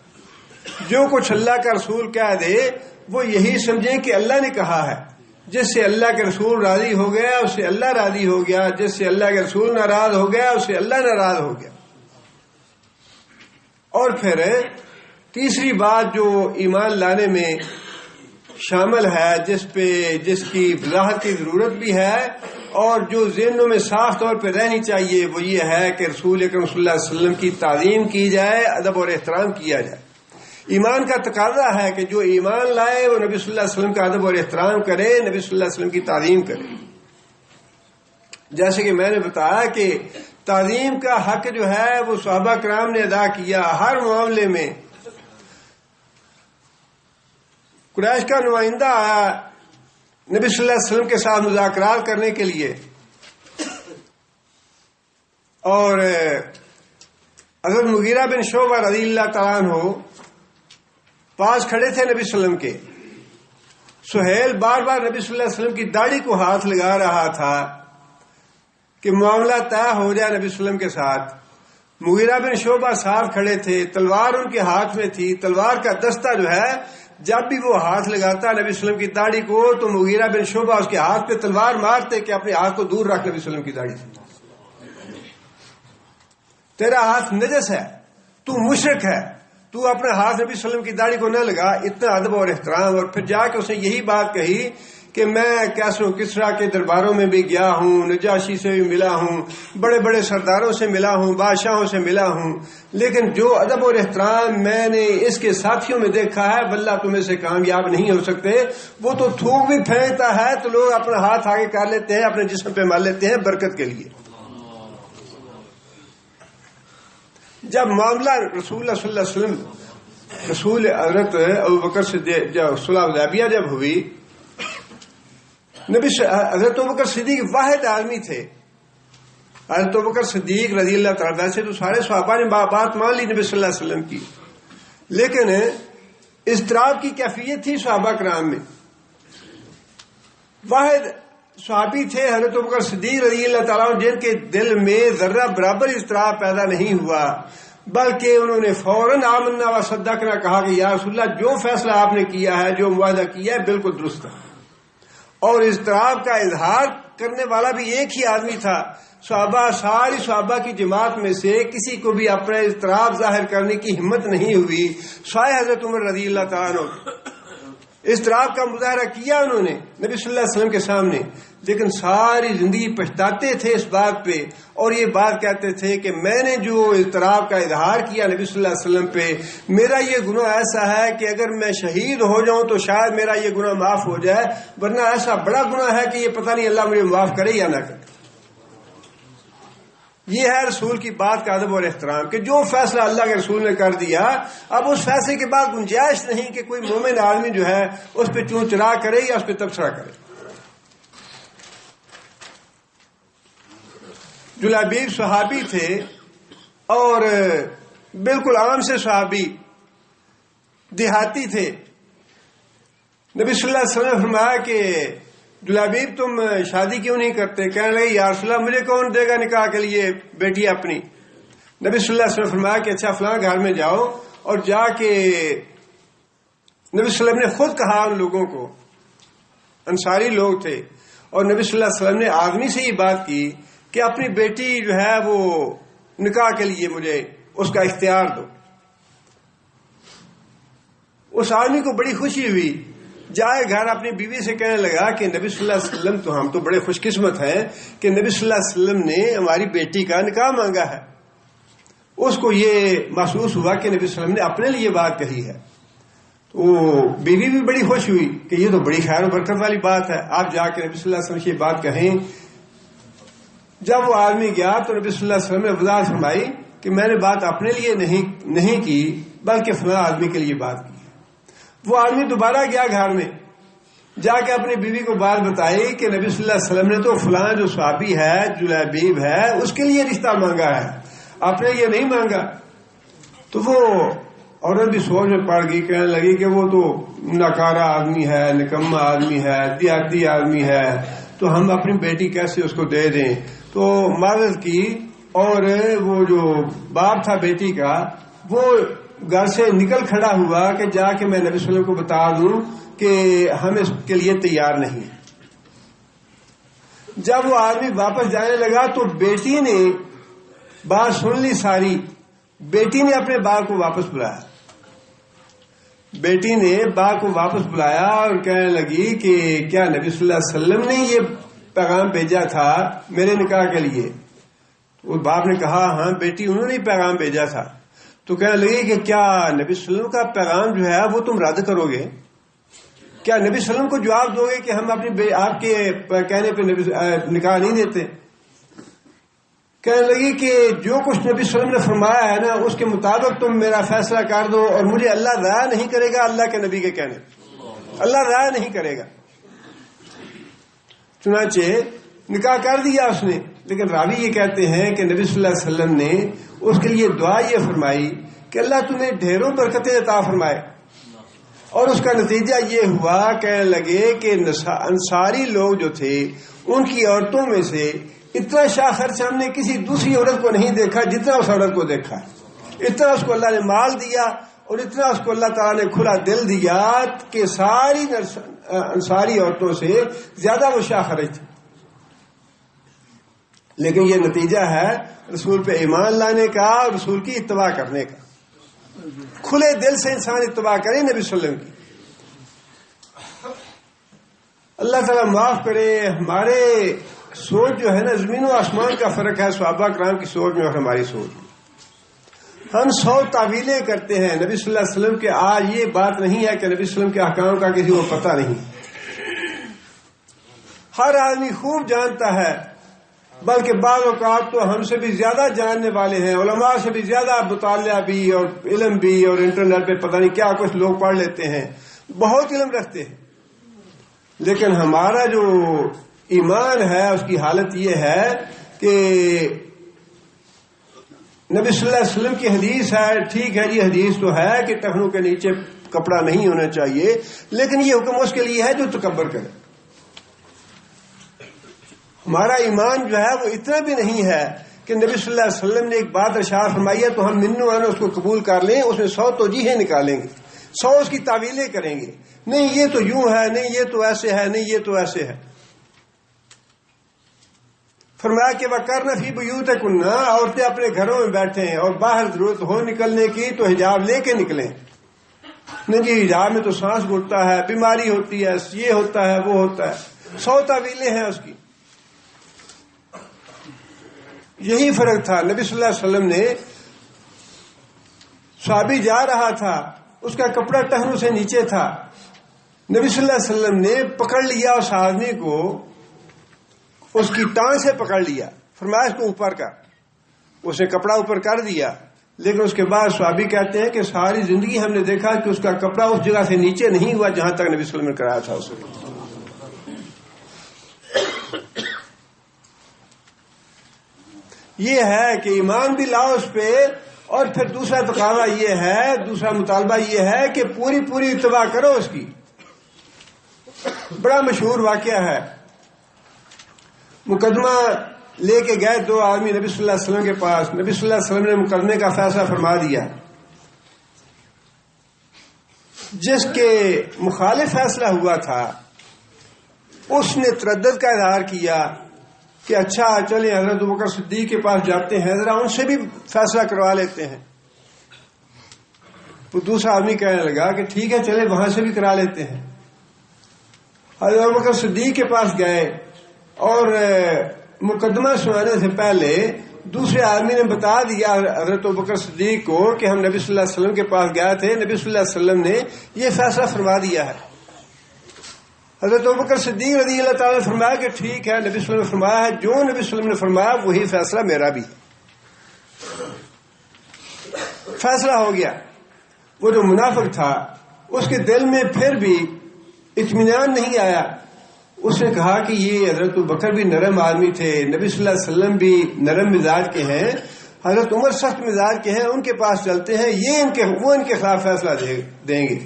جو کچھ اللہ کا رسول کہہ دے وہ یہی سمجھیں کہ اللہ نے کہا ہے، جس سے اللہ کے رسول راضی ہو گیا اس سے اللہ راضی ہو گیا، جس سے اللہ کے رسول ناراض ہو گیا اس سے اللہ ناراض ہو گیا۔ اور پھر تیسری بات جو ایمان لانے میں شامل ہے، جس کی وضاحت کی ضرورت بھی ہے اور جو ذہنوں میں صاف طور پہ رہنی چاہیے، وہ یہ ہے کہ رسول اکرم صلی اللہ علیہ وسلم کی تعظیم کی جائے، ادب اور احترام کیا جائے۔ ایمان کا تقاضا ہے کہ جو ایمان لائے وہ نبی صلی اللہ علیہ وسلم کا ادب اور احترام کرے، نبی صلی اللہ علیہ وسلم کی تعظیم کرے۔ جیسے کہ میں نے بتایا کہ تعظیم کا حق جو ہے وہ صحابہ کرام نے ادا کیا ہر معاملے میں۔ قریش کا نمائندہ آیا نبی صلی اللہ علیہ وسلم کے ساتھ مذاکرات کرنے کے لیے، اور حضرت مغیرہ بن شعبہ رضی اللہ تعالیٰ عنہ پاس کھڑے تھے نبی صلی اللہ علیہ وسلم کے۔ سہیل بار بار نبی صلی اللہ علیہ وسلم کی داڑھی کو ہاتھ لگا رہا تھا کہ معاملہ طے ہو جائے نبی صلی اللہ علیہ وسلم کے ساتھ۔ مغیرہ بن شعبہ ساتھ کھڑے تھے، تلوار ان کے ہاتھ میں تھی، تلوار کا دستہ جو ہے جب بھی وہ ہاتھ لگاتا نبی صلی اللہ علیہ وسلم کی داڑھی کو تو مغیرہ بن شعبہ اس کے ہاتھ پہ تلوار مارتے کہ اپنے ہاتھ کو دور رکھ نبی صلی اللہ علیہ وسلم کی داڑھی سے، تیرا ہاتھ نجس ہے، تو مشرک ہے، تو اپنے ہاتھ نبی صلی اللہ علیہ وسلم کی داڑھی کو نہ لگا۔ اتنا ادب اور احترام، اور پھر جا کے اس نے یہی بات کہی کہ میں کیسرو کسرا کے درباروں میں بھی گیا ہوں، نجاشی سے بھی ملا ہوں، بڑے بڑے سرداروں سے ملا ہوں، بادشاہوں سے ملا ہوں، لیکن جو ادب اور احترام میں نے اس کے ساتھیوں میں دیکھا ہے واللہ تمہیں سے کامیاب نہیں ہو سکتے۔ وہ تو تھوک بھی پھینکتا ہے تو لوگ اپنا ہاتھ آگے کر لیتے ہیں، اپنے جسم پہ مار لیتے ہیں برکت کے لیے۔ جب معاملہ رسول اللہ صلی اللہ علیہ وسلم رسول حضرت ابوبکر صدیق جب صلح حدیبیہ جب ہوئی، حضرت ابوبکر صدیق واحد آدمی تھے۔ حضرت ابوبکر صدیق رضی اللہ تعالیٰ سے تو سارے صحابہ نے بات مان لی نبی صلی اللہ علیہ وسلم کی، لیکن اضطراب کی کیفیت تھی صحابہ کرام میں۔ واحد صحابی تھے حضرت ابوبکر صدیق رضی اللہ تعالیٰ جن کے دل میں ذرہ برابر اضطراب پیدا نہیں ہوا، بلکہ انہوں نے فوراً آمنا و صدقنا کہا کہ یا رسول اللہ جو فیصلہ آپ نے کیا ہے، جو معاہدہ کیا ہے بالکل درست ہے۔ اور اضطراب کا اظہار کرنے والا بھی ایک ہی آدمی تھا۔ صحابہ ساری صحابہ کی جماعت میں سے کسی کو بھی اپنا اضطراب ظاہر کرنے کی ہمت نہیں ہوئی، سوائے حضرت عمر رضی اللہ تعالیٰ عنہ۔ اضطراب کا مظاہرہ کیا انہوں نے نبی صلی اللہ علیہ وسلم کے سامنے، لیکن ساری زندگی پچھتاتے تھے اس بات پہ، اور یہ بات کہتے تھے کہ میں نے جو اضطراب کا اظہار کیا نبی صلی اللہ علیہ وسلم پہ، میرا یہ گناہ ایسا ہے کہ اگر میں شہید ہو جاؤں تو شاید میرا یہ گناہ معاف ہو جائے، ورنہ ایسا بڑا گناہ ہے کہ یہ پتہ نہیں اللہ مجھے معاف کرے یا نہ کرے۔ یہ ہے رسول کی بات کا ادب اور احترام کہ جو فیصلہ اللہ کے رسول نے کر دیا، اب اس فیصلے کے بعد گنجائش نہیں کہ کوئی مومن آدمی جو ہے اس پہ چون چرا کرے یا اس پہ تبصرہ کرے۔ جلابیب صحابی تھے اور بالکل عام سے صحابی، دیہاتی تھے۔ نبی صلی اللہ علیہ وسلم نے فرمایا کہ جلابیب تم شادی کیوں نہیں کرتے؟ کہنے لگے یا رسول اللہ مجھے کون دے گا نکاح کے لیے بیٹی اپنی؟ نبی صلی اللہ علیہ وسلم نے فرمایا کہ اچھا فلاں گھر میں جاؤ، اور جا کے نبی صلی اللہ علیہ وسلم نے خود کہا ان لوگوں کو، انصاری لوگ تھے، اور نبی صلی اللہ علیہ وسلم نے آدمی سے یہ بات کی کہ اپنی بیٹی جو ہے وہ نکاح کے لیے مجھے اس کا اختیار دو۔ اس آدمی کو بڑی خوشی ہوئی، جائے گھر اپنی بیوی سے کہنے لگا کہ نبی صلی اللہ علیہ وسلم تو ہم تو بڑے خوش قسمت ہیں کہ نبی صلی اللہ علیہ وسلم نے ہماری بیٹی کا نکاح مانگا ہے۔ اس کو یہ محسوس ہوا کہ نبی صلی اللہ علیہ وسلم نے اپنے لیے بات کہی ہے، تو بیوی بھی بڑی خوش ہوئی کہ یہ تو بڑی خیر و برکت والی بات ہے، آپ جا کے نبی صلی اللہ علیہ وسلم سے یہ بات کہیں۔ جب وہ آدمی گیا تو نبی صلی اللہ علیہ وسلم نے وضاحت فرمائی کہ میں نے بات اپنے لیے نہیں کی بلکہ فلاں آدمی کے لیے بات کی۔ وہ آدمی دوبارہ گیا گھر میں، جا کے اپنی بیوی کو بات بتائی کہ نبی صلی اللہ علیہ وسلم نے تو فلاں جو صحابی ہے جلابیب ہے اس کے لیے رشتہ مانگا ہے، آپ نے یہ نہیں مانگا۔ تو وہ عورت بھی سوچ میں پڑ گئی، کہنے لگی کہ وہ تو ناکارہ آدمی ہے، نکما آدمی ہے، دیہاتی آدمی ہے، تو ہم اپنی بیٹی کیسے اس کو دے دیں؟ تو معذرت کی، اور وہ جو باپ تھا بیٹی کا وہ گھر سے نکل کھڑا ہوا کہ جا کے میں نبی صلی اللہ علیہ وسلم کو بتا دوں کہ ہم اس کے لیے تیار نہیں۔ جب وہ آدمی واپس جانے لگا تو بیٹی نے بات سن لی ساری، بیٹی نے اپنے باپ کو واپس بلایا، بیٹی نے باپ کو واپس بلایا اور کہنے لگی کہ کیا نبی صلی اللہ علیہ وسلم نے یہ پیغام بھیجا تھا میرے نکاح کے لیے؟ وہ باپ نے کہا ہاں بیٹی انہوں نے پیغام بھیجا تھا۔ تو کہنے لگی کہ کیا نبی صلی اللہ علیہ وسلم کا پیغام جو ہے وہ تم رد کرو گے؟ کیا نبی صلی اللہ علیہ وسلم کو جواب دو گے کہ ہم اپنی آپ کے کہنے پہ نکاح نہیں دیتے؟ کہنے لگی کہ جو کچھ نبی صلی اللہ علیہ وسلم نے فرمایا ہے نا اس کے مطابق تم میرا فیصلہ کر دو، اور مجھے اللہ ضائع نہیں کرے گا اللہ کے نبی کے کہنے، اللہ ضائع نہیں کرے گا۔ چنانچہ نکاح کر دیا اس نے، لیکن راوی یہ کہتے ہیں کہ نبی صلی اللہ علیہ وسلم نے اس کے لیے دعا یہ فرمائی کہ اللہ تمہیں ڈھیروں برکتیں عطا فرمائے، اور اس کا نتیجہ یہ ہوا کہنے لگے کہ انصاری لوگ جو تھے ان کی عورتوں میں سے اتنا شاہ خرچ ہم نے کسی دوسری عورت کو نہیں دیکھا جتنا اس عورت کو دیکھا، اتنا اس کو اللہ نے مال دیا اور اتنا اس کو اللہ تعالیٰ نے کھلا دل دیا کہ ساری انصاری عورتوں سے زیادہ وہ شاہ خرچ تھی۔ لیکن یہ نتیجہ ہے رسول پہ ایمان لانے کا اور رسول کی اتباع کرنے کا۔ کھلے دل سے انسان اتباع کرے نبی صلی اللہ علیہ وسلم کی۔ اللہ تعالیٰ معاف کرے، ہمارے سوچ جو ہے نا، زمین و آسمان کا فرق ہے صحابہ کرام کی سوچ میں اور ہماری سوچ میں۔ ہم 100 تعویلیں کرتے ہیں نبی صلی اللہ علیہ وسلم کے۔ آج یہ بات نہیں ہے کہ نبی صلی اللہ علیہ وسلم کے احکام کا کسی کو پتہ نہیں، ہر آدمی خوب جانتا ہے، بلکہ بعض اوقات تو ہم سے بھی زیادہ جاننے والے ہیں، علماء سے بھی زیادہ مطالعہ بھی اور علم بھی، اور انٹرنیٹ پہ پتہ نہیں کیا کچھ لوگ پڑھ لیتے ہیں، بہت علم رکھتے ہیں، لیکن ہمارا جو ایمان ہے اس کی حالت یہ ہے کہ نبی صلی اللہ علیہ وسلم کی حدیث ہے، ٹھیک ہے جی حدیث تو ہے کہ ٹخنوں کے نیچے کپڑا نہیں ہونا چاہیے، لیکن یہ حکم اس کے لیے ہے جو تکبر کرے۔ ہمارا ایمان جو ہے وہ اتنا بھی نہیں ہے کہ نبی صلی اللہ علیہ وسلم نے ایک بات ارشاد فرمائی ہے تو ہم منو ہے نا اس کو قبول کر لیں، اس میں 100 توجیہیں نکالیں گے، 100 اس کی تعویلیں کریں گے، نہیں یہ تو یوں ہے، نہیں یہ تو ایسے ہے، نہیں یہ تو ایسے ہے۔ فرمایا کہ وَقَرْنَ فِي بُيُوتِكُنَّ، عورتیں اپنے گھروں میں بیٹھیں اور باہر ضرورت ہو نکلنے کی تو حجاب لے کے نکلیں۔ نہیں جی حجاب میں تو سانس گھٹتا ہے، بیماری ہوتی ہے، یہ ہوتا ہے، وہ ہوتا ہے، 100 تعویلیں ہیں اس کی۔ یہی فرق تھا، نبی صلی اللہ علیہ وسلم نے، صحابی جا رہا تھا، اس کا کپڑا ٹخنوں سے نیچے تھا، نبی صلی اللہ علیہ وسلم نے پکڑ لیا اس آدمی کو، اس کی ٹانگ سے پکڑ لیا، فرمایا اس کو اوپر کر، اس نے کپڑا اوپر کر دیا، لیکن اس کے بعد صحابی کہتے ہیں کہ ساری زندگی ہم نے دیکھا کہ اس کا کپڑا اس جگہ سے نیچے نہیں ہوا جہاں تک نبی صلی اللہ علیہ وسلم نے کرایا تھا اسے۔ یہ ہے کہ ایمان بھی لاؤ اس پہ، اور پھر دوسرا تقاضا یہ ہے، دوسرا مطالبہ یہ ہے کہ پوری اتباع کرو اس کی۔ بڑا مشہور واقعہ ہے، مقدمہ لے کے گئے 2 آدمی نبی صلی اللہ علیہ وسلم کے پاس، نبی صلی اللہ علیہ وسلم نے مقدمے کا فیصلہ فرما دیا، جس کے مخالف فیصلہ ہوا تھا اس نے تردد کا اظہار کیا کہ اچھا چلیں حضرت ابوبکر صدیق کے پاس جاتے ہیں، ذرا ان سے بھی فیصلہ کروا لیتے ہیں۔ تو دوسرا آدمی کہنے لگا کہ ٹھیک ہے چلیں وہاں سے بھی کرا لیتے ہیں۔ حضرت ابوبکر صدیق کے پاس گئے اور مقدمہ سنانے سے پہلے دوسرے آدمی نے بتا دیا حضرت ابوبکر صدیق کو کہ ہم نبی صلی اللہ علیہ وسلم کے پاس گئے تھے، نبی صلی اللہ علیہ وسلم نے یہ فیصلہ فرما دیا ہے۔ حضرت ابوبکر صدیق رضی اللہ تعالیٰ نے فرمایا کہ ٹھیک ہے، نبی صلی اللہ علیہ وسلم نے فرمایا ہے، جو نبی صلی اللہ علیہ وسلم نے فرمایا وہی فیصلہ میرا بھی۔ فیصلہ ہو گیا۔ وہ جو منافق تھا اس کے دل میں پھر بھی اطمینان نہیں آیا، اس نے کہا کہ یہ حضرت ابوبکر بھی نرم آدمی تھے، نبی صلی اللہ علیہ وسلم بھی نرم مزاج کے ہیں، حضرت عمر سخت مزاج کے ہیں، ان کے پاس چلتے ہیں، وہ ان کے خلاف فیصلہ دیں گے۔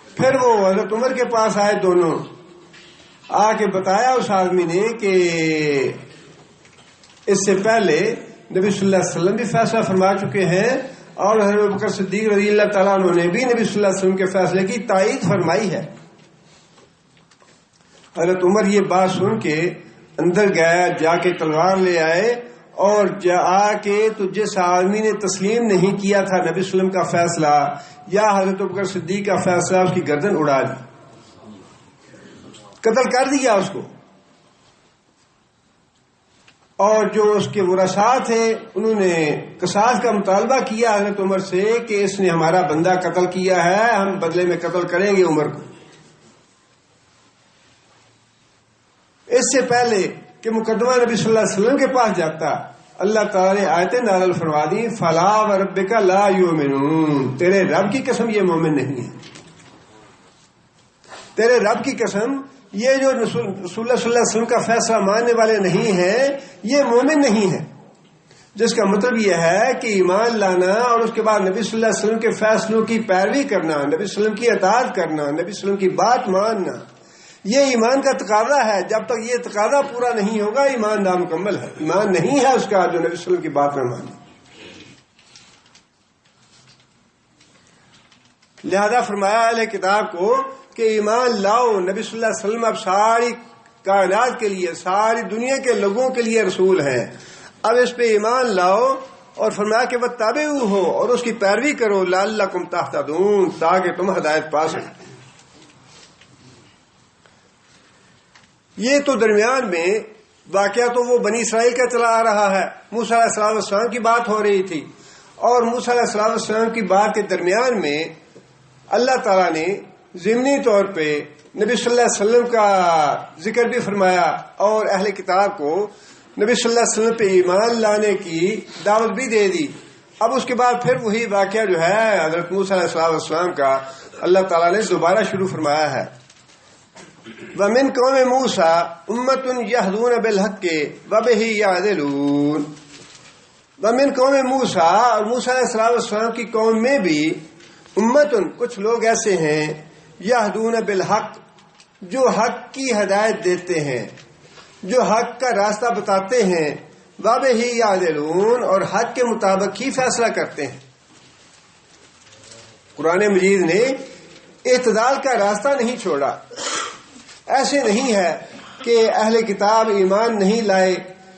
پھر وہ حضرت عمر کے پاس آئے، دونوں آ کے بتایا اس آدمی نے کہ اس سے پہلے نبی صلی اللہ علیہ وسلم بھی فیصلہ فرما چکے ہیں اور حضرت ابوبکر صدیق رضی اللہ تعالیٰ عنہ نے بھی نبی صلی اللہ علیہ وسلم کے فیصلے کی تائید فرمائی ہے۔ حضرت عمر یہ بات سن کے اندر گیا، جا کے تلوار لے آئے اور آ کے تو جس آدمی نے تسلیم نہیں کیا تھا نبی صلی اللہ علیہ وسلم کا فیصلہ یا حضرت ابوبکر صدیق کا فیصلہ، اس کی گردن اڑا دی، قتل کر دیا اس کو۔ اور جو اس کے ورثاء تھے انہوں نے قصاص کا مطالبہ کیا حضرت عمر سے کہ اس نے ہمارا بندہ قتل کیا ہے، ہم بدلے میں قتل کریں گے عمر کو۔ اس سے پہلے کہ مقدمہ نبی صلی اللہ علیہ وسلم کے پاس جاتا، اللہ تعالیٰ نے آیتیں نازل فرما دی، فلا وربک لا یؤمنون، تیرے رب کی قسم یہ مومن نہیں ہے، تیرے رب کی قسم یہ جو رسول اللہ صلی اللہ علیہ وسلم کا فیصلہ ماننے والے نہیں ہیں یہ مومن نہیں ہے۔ جس کا مطلب یہ ہے کہ ایمان لانا اور اس کے بعد نبی صلی اللہ علیہ وسلم کے فیصلوں کی پیروی کرنا، نبی صلی اللہ علیہ وسلم کی اطاعت کرنا، نبی صلی اللہ علیہ وسلم کی بات ماننا، یہ ایمان کا تقاضا ہے۔ جب تک یہ تقاضا پورا نہیں ہوگا ایمان نامکمل ہے، ایمان نہیں ہے اس کا جو نبی صلی اللہ علیہ وسلم کی بات نہ مانے۔ لہذا فرمایا اہل کتاب کو کہ ایمان لاؤ، نبی صلی اللہ علیہ وسلم اب ساری کائنات کے لیے، ساری دنیا کے لوگوں کے لیے رسول ہیں، اب اس پہ ایمان لاؤ، اور فرمایا کہ واتبعوہ ہو، اور اس کی پیروی کرو، لعلکم تہتدون، تاکہ تم ہدایت پا سکو۔ یہ تو درمیان میں واقعہ تو وہ بنی اسرائیل کا چلا آ رہا ہے. موسیٰ علیہ السلام کی بات ہو رہی تھی، اور موسیٰ علیہ السلام کی بات کے درمیان میں اللہ تعالیٰ نے ضمنی طور پہ نبی صلی اللہ علیہ وسلم کا ذکر بھی فرمایا اور اہل کتاب کو نبی صلی اللہ علیہ وسلم پہ ایمان لانے کی دعوت بھی دے دی. اب اس کے بعد پھر وہی واقعہ جو ہے حضرت موسیٰ علیہ السلام کا اللہ تعالیٰ نے دوبارہ شروع فرمایا ہے. وَمِن قَوْمِ مُوسَىٰ أُمَّةٌ يَهْدُونَ بِالْحَقِّ وَبِهِ يَعْدِلُونَ. وَمِن قَوْمِ مُوسَىٰ، اور موسیٰ علیہ السلام کی قوم میں بھی امتن کچھ لوگ ایسے ہیں یہدون بالحق، جو حق کی ہدایت دیتے ہیں، جو حق کا راستہ بتاتے ہیں، وَبِهِ يَعْدِلُونَ، اور حق کے مطابق ہی فیصلہ کرتے ہیں. قرآن مجید نے اعتدال کا راستہ نہیں چھوڑا. ایسے نہیں ہے کہ اہل کتاب ایمان نہیں لائے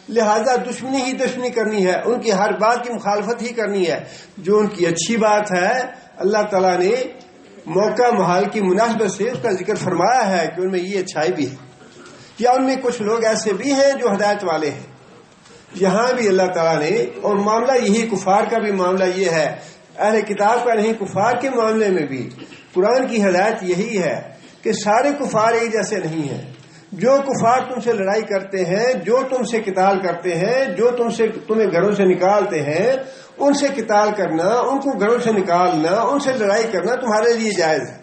لہذا دشمنی ہی دشمنی کرنی ہے، ان کی ہر بات کی مخالفت ہی کرنی ہے. جو ان کی اچھی بات ہے اللہ تعالیٰ نے موقع محال کی مناسبت سے اس کا ذکر فرمایا ہے کہ ان میں یہ اچھائی بھی ہے، یا ان میں کچھ لوگ ایسے بھی ہیں جو ہدایت والے ہیں. یہاں بھی اللہ تعالیٰ نے، اور معاملہ یہی کفار کا بھی معاملہ یہ ہے، اہل کتاب کا نہیں، کفار کے معاملے میں بھی قرآن کی ہدایت یہی ہے کہ سارے کفار ایک جیسے نہیں ہیں. جو کفار تم سے لڑائی کرتے ہیں، جو تم سے قتال کرتے ہیں، جو تمہیں گھروں سے نکالتے ہیں، ان سے قتال کرنا، ان کو گھروں سے نکالنا، ان سے لڑائی کرنا تمہارے لیے جائز ہے.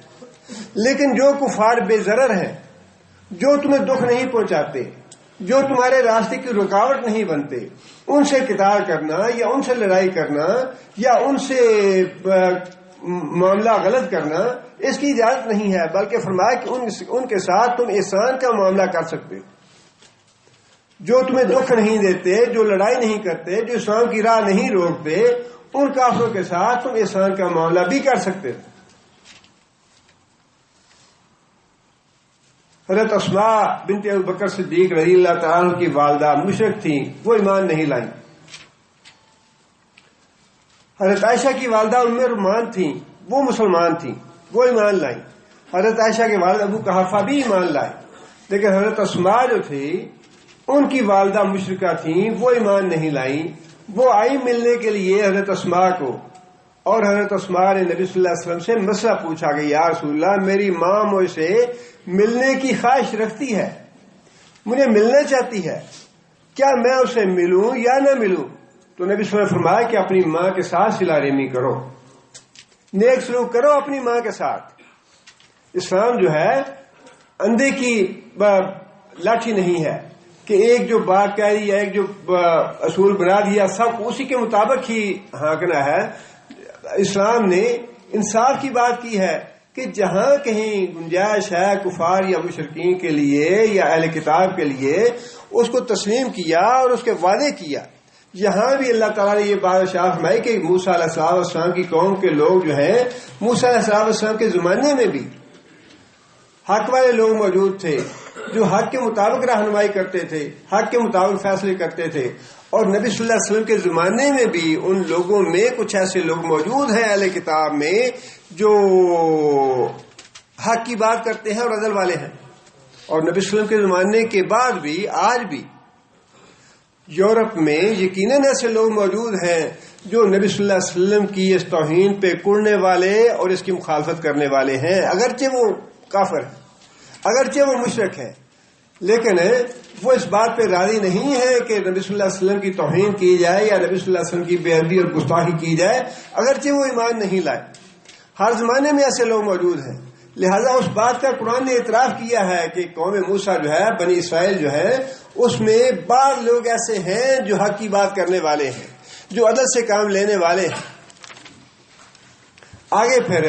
لیکن جو کفار بے ضرر ہیں، جو تمہیں دکھ نہیں پہنچاتے، جو تمہارے راستے کی رکاوٹ نہیں بنتے، ان سے قتال کرنا یا ان سے لڑائی کرنا یا ان سے معاملہ غلط کرنا اس کی اجازت نہیں ہے، بلکہ فرمایا کہ ان کے ساتھ تم احسان کا معاملہ کر سکتے ہو. جو تمہیں دکھ نہیں دیتے، جو لڑائی نہیں کرتے، جو اسلام کی راہ نہیں روکتے، ان کافروں کے ساتھ تم احسان کا معاملہ بھی کر سکتے ہو. حضرت اسماء بنت ابوبکر صدیق رضی اللہ تعالیٰ عنہ کی والدہ مشرک تھیں، وہ ایمان نہیں لائیں. حضرت عائشہ کی والدہ ام رومان تھیں، وہ مسلمان تھیں، وہ ایمان لائیں. حضرت عائشہ کے والد ابو قحافہ بھی ایمان لائے. لیکن حضرت اسماء جو تھی ان کی والدہ مشرکہ تھیں، وہ ایمان نہیں لائیں. وہ آئی ملنے کے لیے حضرت اسماء کو، اور حضرت اسماء نے نبی صلی اللہ علیہ وسلم سے مسئلہ پوچھا کہ یا رسول اللہ، میری ماں مجھ سے ملنے کی خواہش رکھتی ہے، مجھے ملنا چاہتی ہے، کیا میں اسے ملوں یا نہ ملوں؟ تو نبی صلی اللہ علیہ وسلم فرمایا کہ اپنی ماں کے ساتھ صلہ رحمی کرو، نیک سلوک کرو اپنی ماں کے ساتھ. اسلام جو ہے اندھے کی لاٹھی نہیں ہے کہ ایک جو بات کہہ دی یا ایک جو اصول بنا دیا سب اسی کے مطابق ہی ہانکنا ہے. اسلام نے انصاف کی بات کی ہے کہ جہاں کہیں گنجائش ہے کفار یا مشرکین کے لیے یا اہل کتاب کے لیے اس کو تسلیم کیا اور اس کے وعدے کیا. یہاں بھی اللہ تعالیٰ نے یہ بات شاہ فرمائی کہ موسیٰ علیہ السلام کی قوم کے لوگ جو ہیں، موسیٰ علیہ السلام کے زمانے میں بھی حق والے لوگ موجود تھے جو حق کے مطابق رہنمائی کرتے تھے، حق کے مطابق فیصلے کرتے تھے. اور نبی صلی اللہ علیہ وسلم کے زمانے میں بھی ان لوگوں میں کچھ ایسے لوگ موجود ہیں اہل کتاب میں جو حق کی بات کرتے ہیں اور عدل والے ہیں. اور نبی صلی اللہ علیہ وسلم کے زمانے کے بعد بھی آج بھی یورپ میں یقیناً ایسے لوگ موجود ہیں جو نبی صلی اللہ علیہ وسلم کی اس توہین پہ کڑنے والے اور اس کی مخالفت کرنے والے ہیں. اگرچہ وہ کافر ہیں، اگرچہ وہ مشرک ہیں، لیکن وہ اس بات پہ راضی نہیں ہے کہ نبی صلی اللہ علیہ وسلم کی توہین کی جائے یا نبی صلی اللہ علیہ وسلم کی بے ادبی اور گستاخی کی جائے، اگرچہ وہ ایمان نہیں لائے. ہر زمانے میں ایسے لوگ موجود ہیں. لہذا اس بات کا قرآن نے اعتراف کیا ہے کہ قوم موسیٰ جو ہے، بنی اسرائیل جو ہے، اس میں بعض لوگ ایسے ہیں جو حق کی بات کرنے والے ہیں، جو عدل سے کام لینے والے ہیں. آگے پھر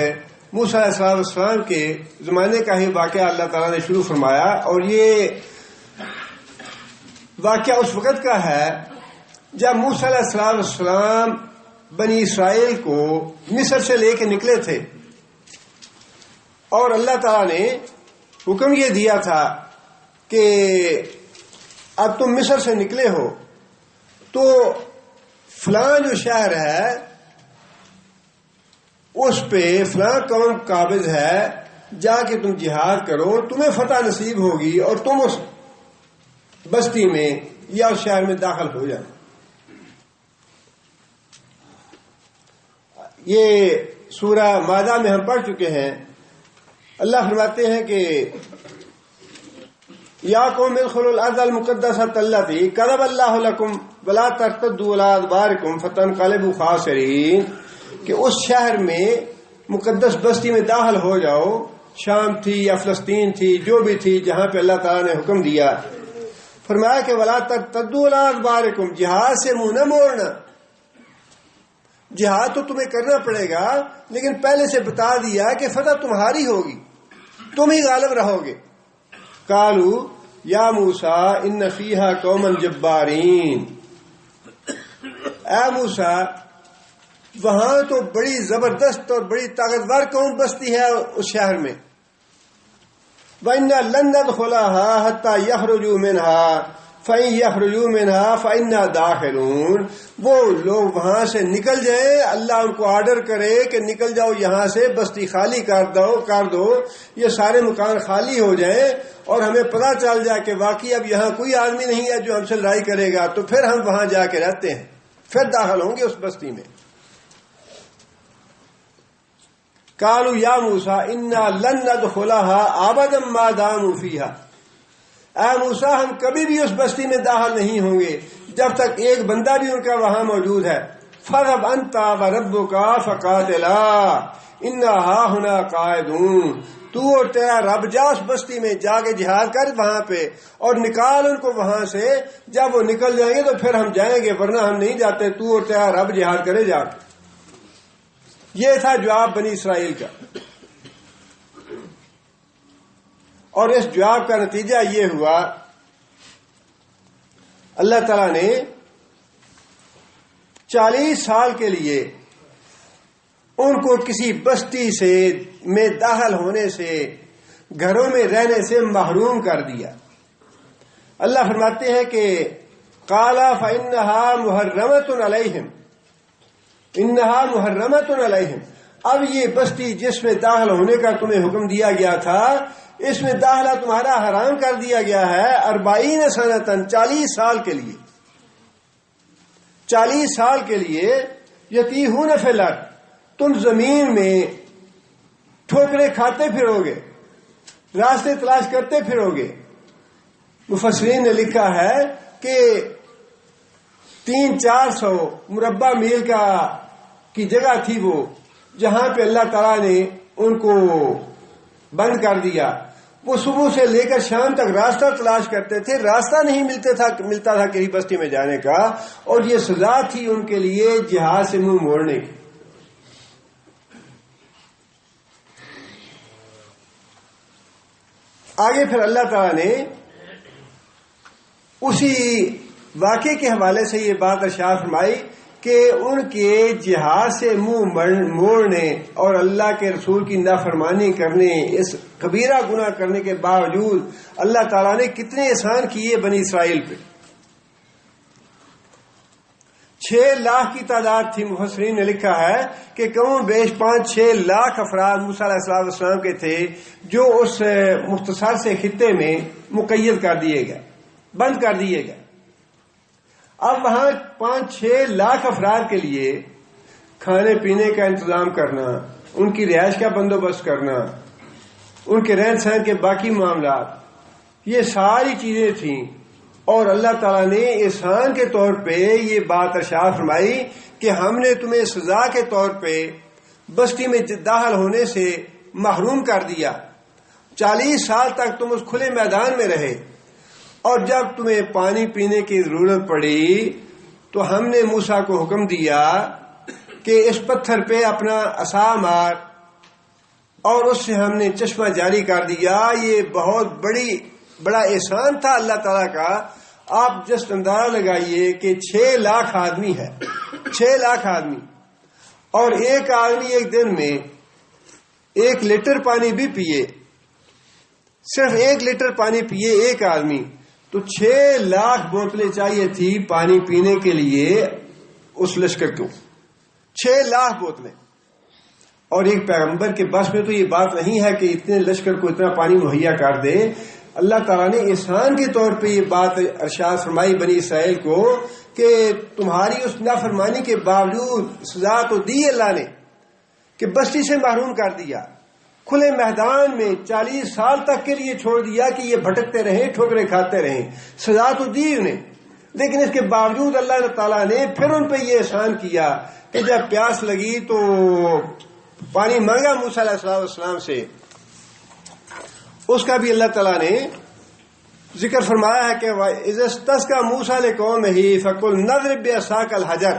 موسیٰ علیہ السلام کے زمانے کا ہی واقعہ اللہ تعالیٰ نے شروع فرمایا، اور یہ واقعہ اس وقت کا ہے جب موسیٰ علیہ السلام بنی اسرائیل کو مصر سے لے کے نکلے تھے، اور اللہ تعالیٰ نے حکم یہ دیا تھا کہ اب تم مصر سے نکلے ہو تو فلاں جو شہر ہے اس پہ فلاں قوم قابض ہے، جا کے تم جہاد کرو، تمہیں فتح نصیب ہوگی اور تم اس بستی میں یا اس شہر میں داخل ہو جانا. یہ سورہ مائدہ میں ہم پڑھ چکے ہیں. اللہ فرماتے ہیں کہ یا قوم ادخلوا الارض المقدسۃ التي كتب اللہ لكم ولا ترتدوا على ادباركم فتنقلبوا خاسرین، کہ اس شہر میں مقدس بستی میں داخل ہو جاؤ. شام تھی یا فلسطین تھی، جو بھی تھی، جہاں پہ اللہ تعالیٰ نے حکم دیا. فرمایا کہ ولا ترتدوا على ادباركم، جہاد سے منہ نہ موڑنا. جہاد تو تمہیں کرنا پڑے گا، لیکن پہلے سے بتا دیا کہ فتح تمہاری ہوگی، تم ہی غالب رہو گے. قالوا یا موسیٰ ان فیہا قوما جبارین، اے موسیٰ وہاں تو بڑی زبردست اور بڑی طاقتور قوم بستی ہے اس شہر میں. وَإِنَّا لَن نَّدْخُلَهَا حَتَّى يَخْرُجُوا مِنْهَا فَإِن يَخْرُجُوا مِنْهَا فَإِنَّا دَاخِلُونَ. وہ لوگ وہاں سے نکل جائیں، اللہ ان کو آرڈر کرے کہ نکل جاؤ یہاں سے، بستی خالی کر دو، یہ سارے مکان خالی ہو جائیں، اور ہمیں پتہ چل جائے کہ واقعی اب یہاں کوئی آدمی نہیں ہے جو ہم سے لڑائی کرے گا، تو پھر ہم وہاں جا کے رہتے ہیں، پھر داخل ہوں گے اس بستی میں. قالوا یا موسیٰ انا لن ندخلها ابدا ما داموا فیہا، اے موسیٰ ہم کبھی بھی اس بستی میں داخل نہیں ہوں گے جب تک ایک بندہ بھی ان کا وہاں موجود ہے. فَاذْهَبْ أَنْتَ وَرَبُّكَ فَقَاتِلَا إِنَّا هَاهُنَا قَاعِدُونَ. تو اور تیرا رب جا اس بستی میں، جا کے جہاد کر وہاں پہ اور نکال ان کو وہاں سے. جب وہ نکل جائیں گے تو پھر ہم جائیں گے، ورنہ ہم نہیں جاتے. تو اور تیرا رب جہاد کرے جا کے. یہ تھا جواب بنی اسرائیل کا، اور اس جواب کا نتیجہ یہ ہوا اللہ تعالیٰ نے 40 سال کے لیے ان کو کسی بستی سے میں داخل ہونے سے، گھروں میں رہنے سے محروم کر دیا. اللہ فرماتے ہیں کہ قال فإنها محرمة علیہم، انہا محرمۃ علیہم. اب یہ بستی جس میں داخل ہونے کا تمہیں حکم دیا گیا تھا، اس میں داخلہ تمہارا حرام کر دیا گیا ہے 40 سنتاً، 40 سال کے لیے. 40 سال کے لیے یتیہون فی الارض، تم زمین میں ٹھوکریں کھاتے پھرو گے، راستے تلاش کرتے پھرو گے. مفسرین نے لکھا ہے کہ 300-400 مربع میل کی جگہ تھی وہ، جہاں پہ اللہ تعالیٰ نے ان کو بند کر دیا. وہ صبح سے لے کر شام تک راستہ تلاش کرتے تھے، راستہ نہیں ملتا تھا کسی بستی میں جانے کا، اور یہ سزا تھی ان کے لیے جہاد سے منہ موڑنے کی. آگے پھر اللہ تعالیٰ نے اسی واقعے کے حوالے سے یہ بات ارشاد فرمائی کہ ان کے جہاد سے منہ موڑنے اور اللہ کے رسول کی نافرمانی کرنے، اس کبیرہ گناہ کرنے کے باوجود اللہ تعالیٰ نے کتنے احسان کیے بنی اسرائیل پہ. 6 لاکھ کی تعداد تھی. مفسرین نے لکھا ہے کہ کم بیش 5-6 لاکھ افراد موسیٰ علیہ السلام کے تھے جو اس مختصر سے خطے میں مقید کر دیے گئے، بند کر دیے گئے. اب وہاں 5-6 لاکھ افراد کے لیے کھانے پینے کا انتظام کرنا، ان کی رہائش کا بندوبست کرنا، ان کے رہن سہن کے باقی معاملات، یہ ساری چیزیں تھیں. اور اللہ تعالیٰ نے احسان کے طور پہ یہ بات ارشاد فرمائی کہ ہم نے تمہیں سزا کے طور پہ بستی میں داخل ہونے سے محروم کر دیا. 40 سال تک تم اس کھلے میدان میں رہے، اور جب تمہیں پانی پینے کی ضرورت پڑی تو ہم نے موسیٰ کو حکم دیا کہ اس پتھر پہ اپنا عصا مار، اور اس سے ہم نے چشمہ جاری کر دیا. یہ بہت بڑا احسان تھا اللہ تعالیٰ کا. آپ جسٹ اندازہ لگائیے کہ 6 لاکھ آدمی ہے، 6 لاکھ آدمی، اور ایک آدمی ایک دن میں 1 لیٹر پانی بھی پیے، صرف 1 لیٹر پانی پیے ایک آدمی، تو 6 لاکھ بوتلیں چاہیے تھی پانی پینے کے لیے اس لشکر کو. 6 لاکھ بوتلیں. اور ایک پیغمبر کے بس میں تو یہ بات نہیں ہے کہ اتنے لشکر کو اتنا پانی مہیا کر دے. اللہ تعالیٰ نے احسان کے طور پہ یہ بات ارشاد فرمائی بنی اسرائیل کو کہ تمہاری اس نافرمانی کے باوجود سزا تو دی اللہ نے کہ بستی سے محروم کر دیا، کھلے میدان میں 40 سال تک کے لیے چھوڑ دیا کہ یہ بھٹکتے رہیں، ٹھوکریں کھاتے رہیں، سزا تو دی انہیں، لیکن اس کے باوجود اللہ تعالیٰ نے پھر ان پہ یہ احسان کیا کہ جب پیاس لگی تو پانی مانگا موسیٰ علیہ السلام سے، اس کا بھی اللہ تعالیٰ نے ذکر فرمایا ہے کہ اِذِ اسْتَسْقَىٰ مُوسَىٰ لِقَوْمِهِ فَقُلْ نَضْرِب بِعَصَاكَ الْحَجَرَ،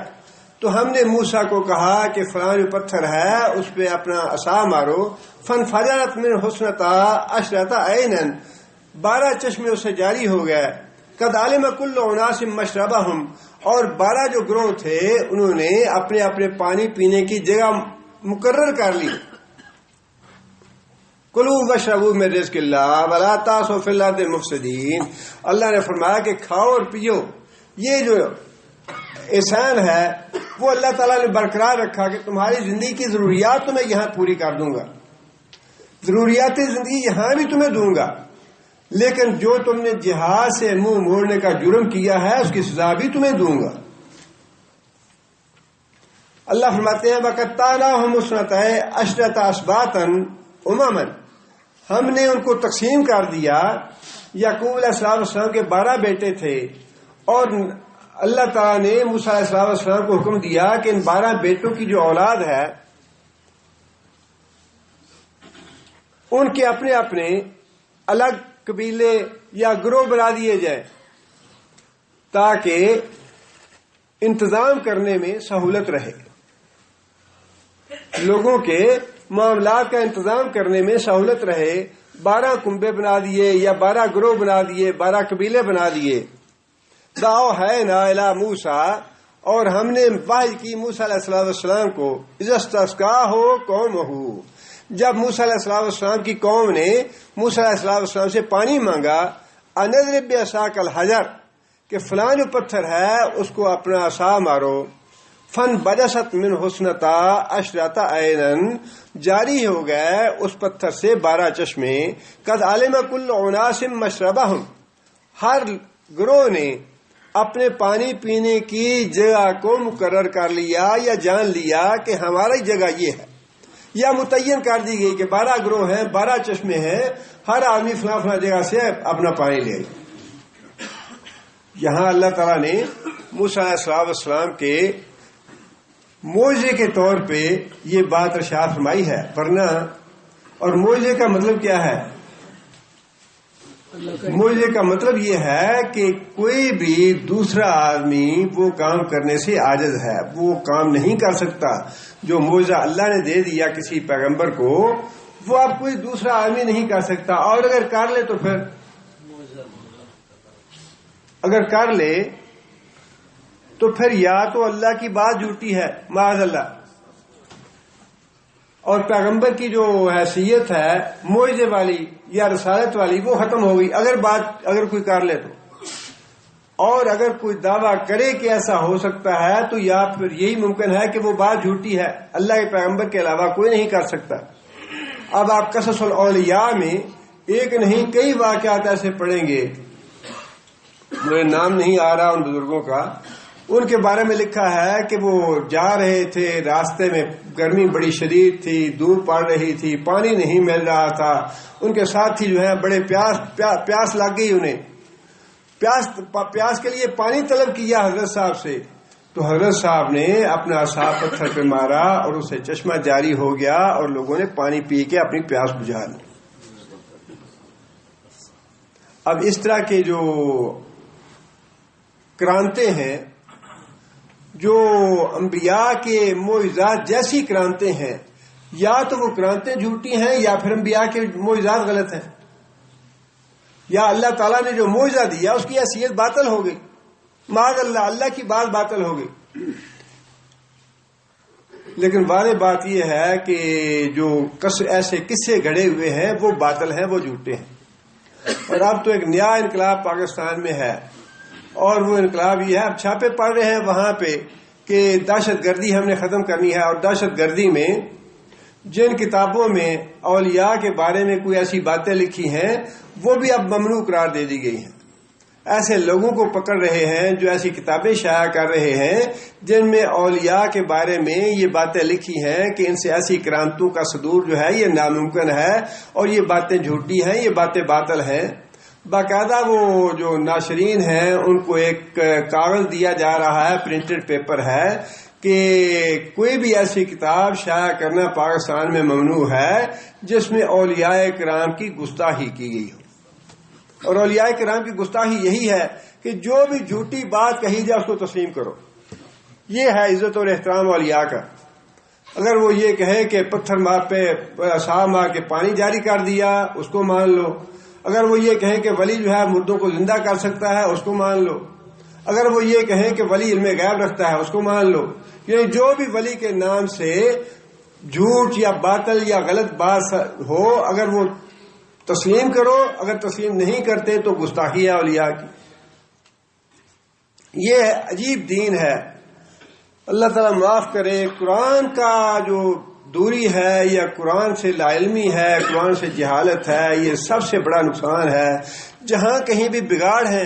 تو ہم نے موسیٰ کو کہا کہ فلاں جو پتھر ہے اس پہ اپنا عصا مارو، فَانْفَجَرَتْ مِنْهُ اثْنَتَا عَشْرَةَ عَيْنًا، 12 چشمے اس سے جاری ہو گئے، قَدْ عَلِمَ كُلُّ أُنَاسٍ مَشْرَبَهُمْ، اور 12 جو گروہ تھے انہوں نے اپنے اپنے پانی پینے کی جگہ مقرر کر لی۔ کلوا واشربوا من رزق اللہ ولا تعصوا فی الارض مفسدین، اللہ نے فرمایا کہ کھاؤ اور پیو۔ یہ جو احسان ہے وہ اللہ تعالیٰ نے برقرار رکھا کہ تمہاری زندگی کی ضروریات تو میں یہاں پوری کر دوں گا، ضروریات زندگی یہاں بھی تمہیں دوں گا، لیکن جو تم نے جہاد سے منہ موڑنے کا جرم کیا ہے اس کی سزا بھی تمہیں دوں گا۔ اللہ فرماتے ہیں وَقَطَّعْنَاهُمُ اثْنَتَيْ عَشْرَةَ أَسْبَاطًا أُمَمًا، ہم نے ان کو تقسیم کر دیا۔ یعقوب علیہ السلام کے 12 بیٹے تھے اور اللہ تعالیٰ نے موسیٰ علیہ السلام کو حکم دیا کہ ان 12 بیٹوں کی جو اولاد ہے ان کے اپنے اپنے الگ قبیلے یا گروہ بنا دیے جائیں تاکہ انتظام کرنے میں سہولت رہے، لوگوں کے معاملات کا انتظام کرنے میں سہولت رہے۔ 12 کنبے بنا دیے یا 12 گروہ بنا دیے، 12 قبیلے بنا دیے۔ دعوحینا الی موسیٰ، اور ہم نے وحی کی موسیٰ علیہ السلام کو اذ استسقاہ قومہ، جب موسیٰ علیہ السلام کی قوم نے موسیٰ علیہ السلام سے پانی مانگا، ان اضرب بعصاک الحجر، کہ فلاں جو پتھر ہے اس کو اپنا عصا مارو، فانبجست منہ اثنتا عشرۃ عینا، جاری ہو گئے اس پتھر سے 12 چشمے، قد علم کل اناس مشربہم، ہر گروہ نے اپنے پانی پینے کی جگہ کو مقرر کر لیا یا جان لیا کہ ہماری جگہ یہ ہے، یا متعین کر دی گئی کہ 12 گروہ ہیں، 12 چشمے ہیں، ہر آدمی فلاں فلاں جگہ سے اپنا پانی لے۔ یہاں اللہ تعالیٰ نے موسیٰ علیہ السلام کے معجزے کے طور پہ یہ بات ارشاد فرمائی ہے، ورنہ اور معجزے کا مطلب کیا ہے؟ معجزے کا مطلب یہ ہے کہ کوئی بھی دوسرا آدمی وہ کام کرنے سے عاجز ہے، وہ کام نہیں کر سکتا۔ جو معجزہ اللہ نے دے دیا کسی پیغمبر کو وہ اب کوئی دوسرا آدمی نہیں کر سکتا، اور اگر کر لے تو پھر یا تو اللہ کی بات جھوٹی ہے معاذ اللہ، اور پیغمبر کی جو حیثیت ہے معجزے والی یا رسالت والی وہ ختم ہو گئی اگر کوئی کر لے تو، اور اگر کوئی دعویٰ کرے کہ ایسا ہو سکتا ہے تو یا پھر یہی ممکن ہے کہ وہ بات جھوٹی ہے، اللہ کے پیغمبر کے علاوہ کوئی نہیں کر سکتا۔ اب آپ قصص الاولیاء میں ایک نہیں کئی واقعات ایسے پڑھیں گے، مجھے نام نہیں آ رہا ان بزرگوں کا، ان کے بارے میں لکھا ہے کہ وہ جا رہے تھے، راستے میں گرمی بڑی شدید تھی، دھوپ پڑ رہی تھی، پانی نہیں مل رہا تھا، ان کے ساتھی جو ہیں بڑے پیاس لگ گئی انہیں، پیاس کے لیے پانی طلب کیا حضرت صاحب سے، تو حضرت صاحب نے اپنا عصا پتھر پہ مارا اور اسے چشمہ جاری ہو گیا اور لوگوں نے پانی پی کے اپنی پیاس بجھا لی۔ اب اس طرح کے جو کرانتے ہیں، جو انبیاء کے معجزات جیسی کرانتے ہیں، یا تو وہ کرانتے جھوٹی ہیں یا پھر انبیاء کے معجزات غلط ہیں، یا اللہ تعالیٰ نے جو معجزہ دیا اس کی حیثیت باطل ہو گئی، معاذ اللہ، اللہ کی بات باطل ہو گئی۔ لیکن واضح بات یہ ہے کہ جو ایسے قصے گھڑے ہوئے ہیں وہ باطل ہیں، وہ جھوٹے ہیں۔ اور اب تو ایک نیا انقلاب پاکستان میں ہے، اور وہ انقلاب یہ ہے، اب چھاپے پڑ رہے ہیں وہاں پہ کہ دہشت گردی ہم نے ختم کرنی ہے، اور دہشت گردی میں جن کتابوں میں اولیاء کے بارے میں کوئی ایسی باتیں لکھی ہیں وہ بھی اب ممنوع قرار دے دی گئی ہیں۔ ایسے لوگوں کو پکڑ رہے ہیں جو ایسی کتابیں شائع کر رہے ہیں جن میں اولیاء کے بارے میں یہ باتیں لکھی ہیں کہ ان سے ایسی کرامتوں کا صدور جو ہے یہ ناممکن ہے اور یہ باتیں جھوٹی ہیں، یہ باتیں باطل ہیں۔ باقاعدہ وہ جو ناشرین ہیں ان کو ایک کاغذ دیا جا رہا ہے، پرنٹڈ پیپر ہے، کہ کوئی بھی ایسی کتاب شائع کرنا پاکستان میں ممنوع ہے جس میں اولیاء کرام کی گستاخی کی گئی ہو۔ اور اولیاء کرام کی گستاخی یہی ہے کہ جو بھی جھوٹی بات کہی جائے اس کو تسلیم کرو۔ یہ ہے عزت اور احترام اولیاء کا۔ اگر وہ یہ کہے کہ پتھر مار پہ سا مار کے پانی جاری کر دیا اس کو مان لو، اگر وہ یہ کہیں کہ ولی جو ہے مردوں کو زندہ کر سکتا ہے اس کو مان لو، اگر وہ یہ کہیں کہ ولی علم غیب رکھتا ہے اس کو مان لو، یعنی جو بھی ولی کے نام سے جھوٹ یا باطل یا غلط بات ہو اگر وہ تسلیم کرو، اگر تسلیم نہیں کرتے تو گستاخی ہے اولیاء کی۔ یہ عجیب دین ہے، اللہ تعالیٰ معاف کرے۔ قرآن کا جو دوری ہے یا قرآن سے لا علمی ہے، قرآن سے جہالت ہے، یہ سب سے بڑا نقصان ہے۔ جہاں کہیں بھی بگاڑ ہے،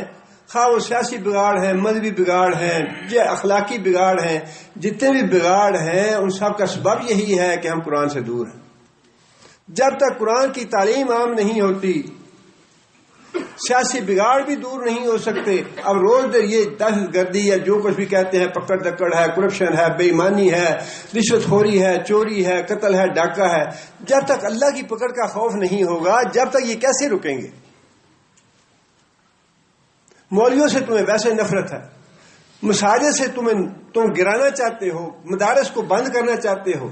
خواہ وہ سیاسی بگاڑ ہیں، مذہبی بگاڑ ہیں، اخلاقی بگاڑ ہیں، جتنے بھی بگاڑ ہیں ان سب کا سبب یہی ہے کہ ہم قرآن سے دور ہیں۔ جب تک قرآن کی تعلیم عام نہیں ہوتی سیاسی بگاڑ بھی دور نہیں ہو سکتے۔ اب روز در یہ دہشت گردی یا جو کچھ بھی کہتے ہیں، پکڑ دکڑ ہے، کرپشن ہے، بے ایمانی ہے، رشوت خوری ہے، چوری ہے، قتل ہے، ڈاکہ ہے، جب تک اللہ کی پکڑ کا خوف نہیں ہوگا جب تک یہ کیسے رکیں گے؟ مولویوں سے تمہیں ویسے نفرت ہے، مساجد سے تم گرانا چاہتے ہو، مدارس کو بند کرنا چاہتے ہو،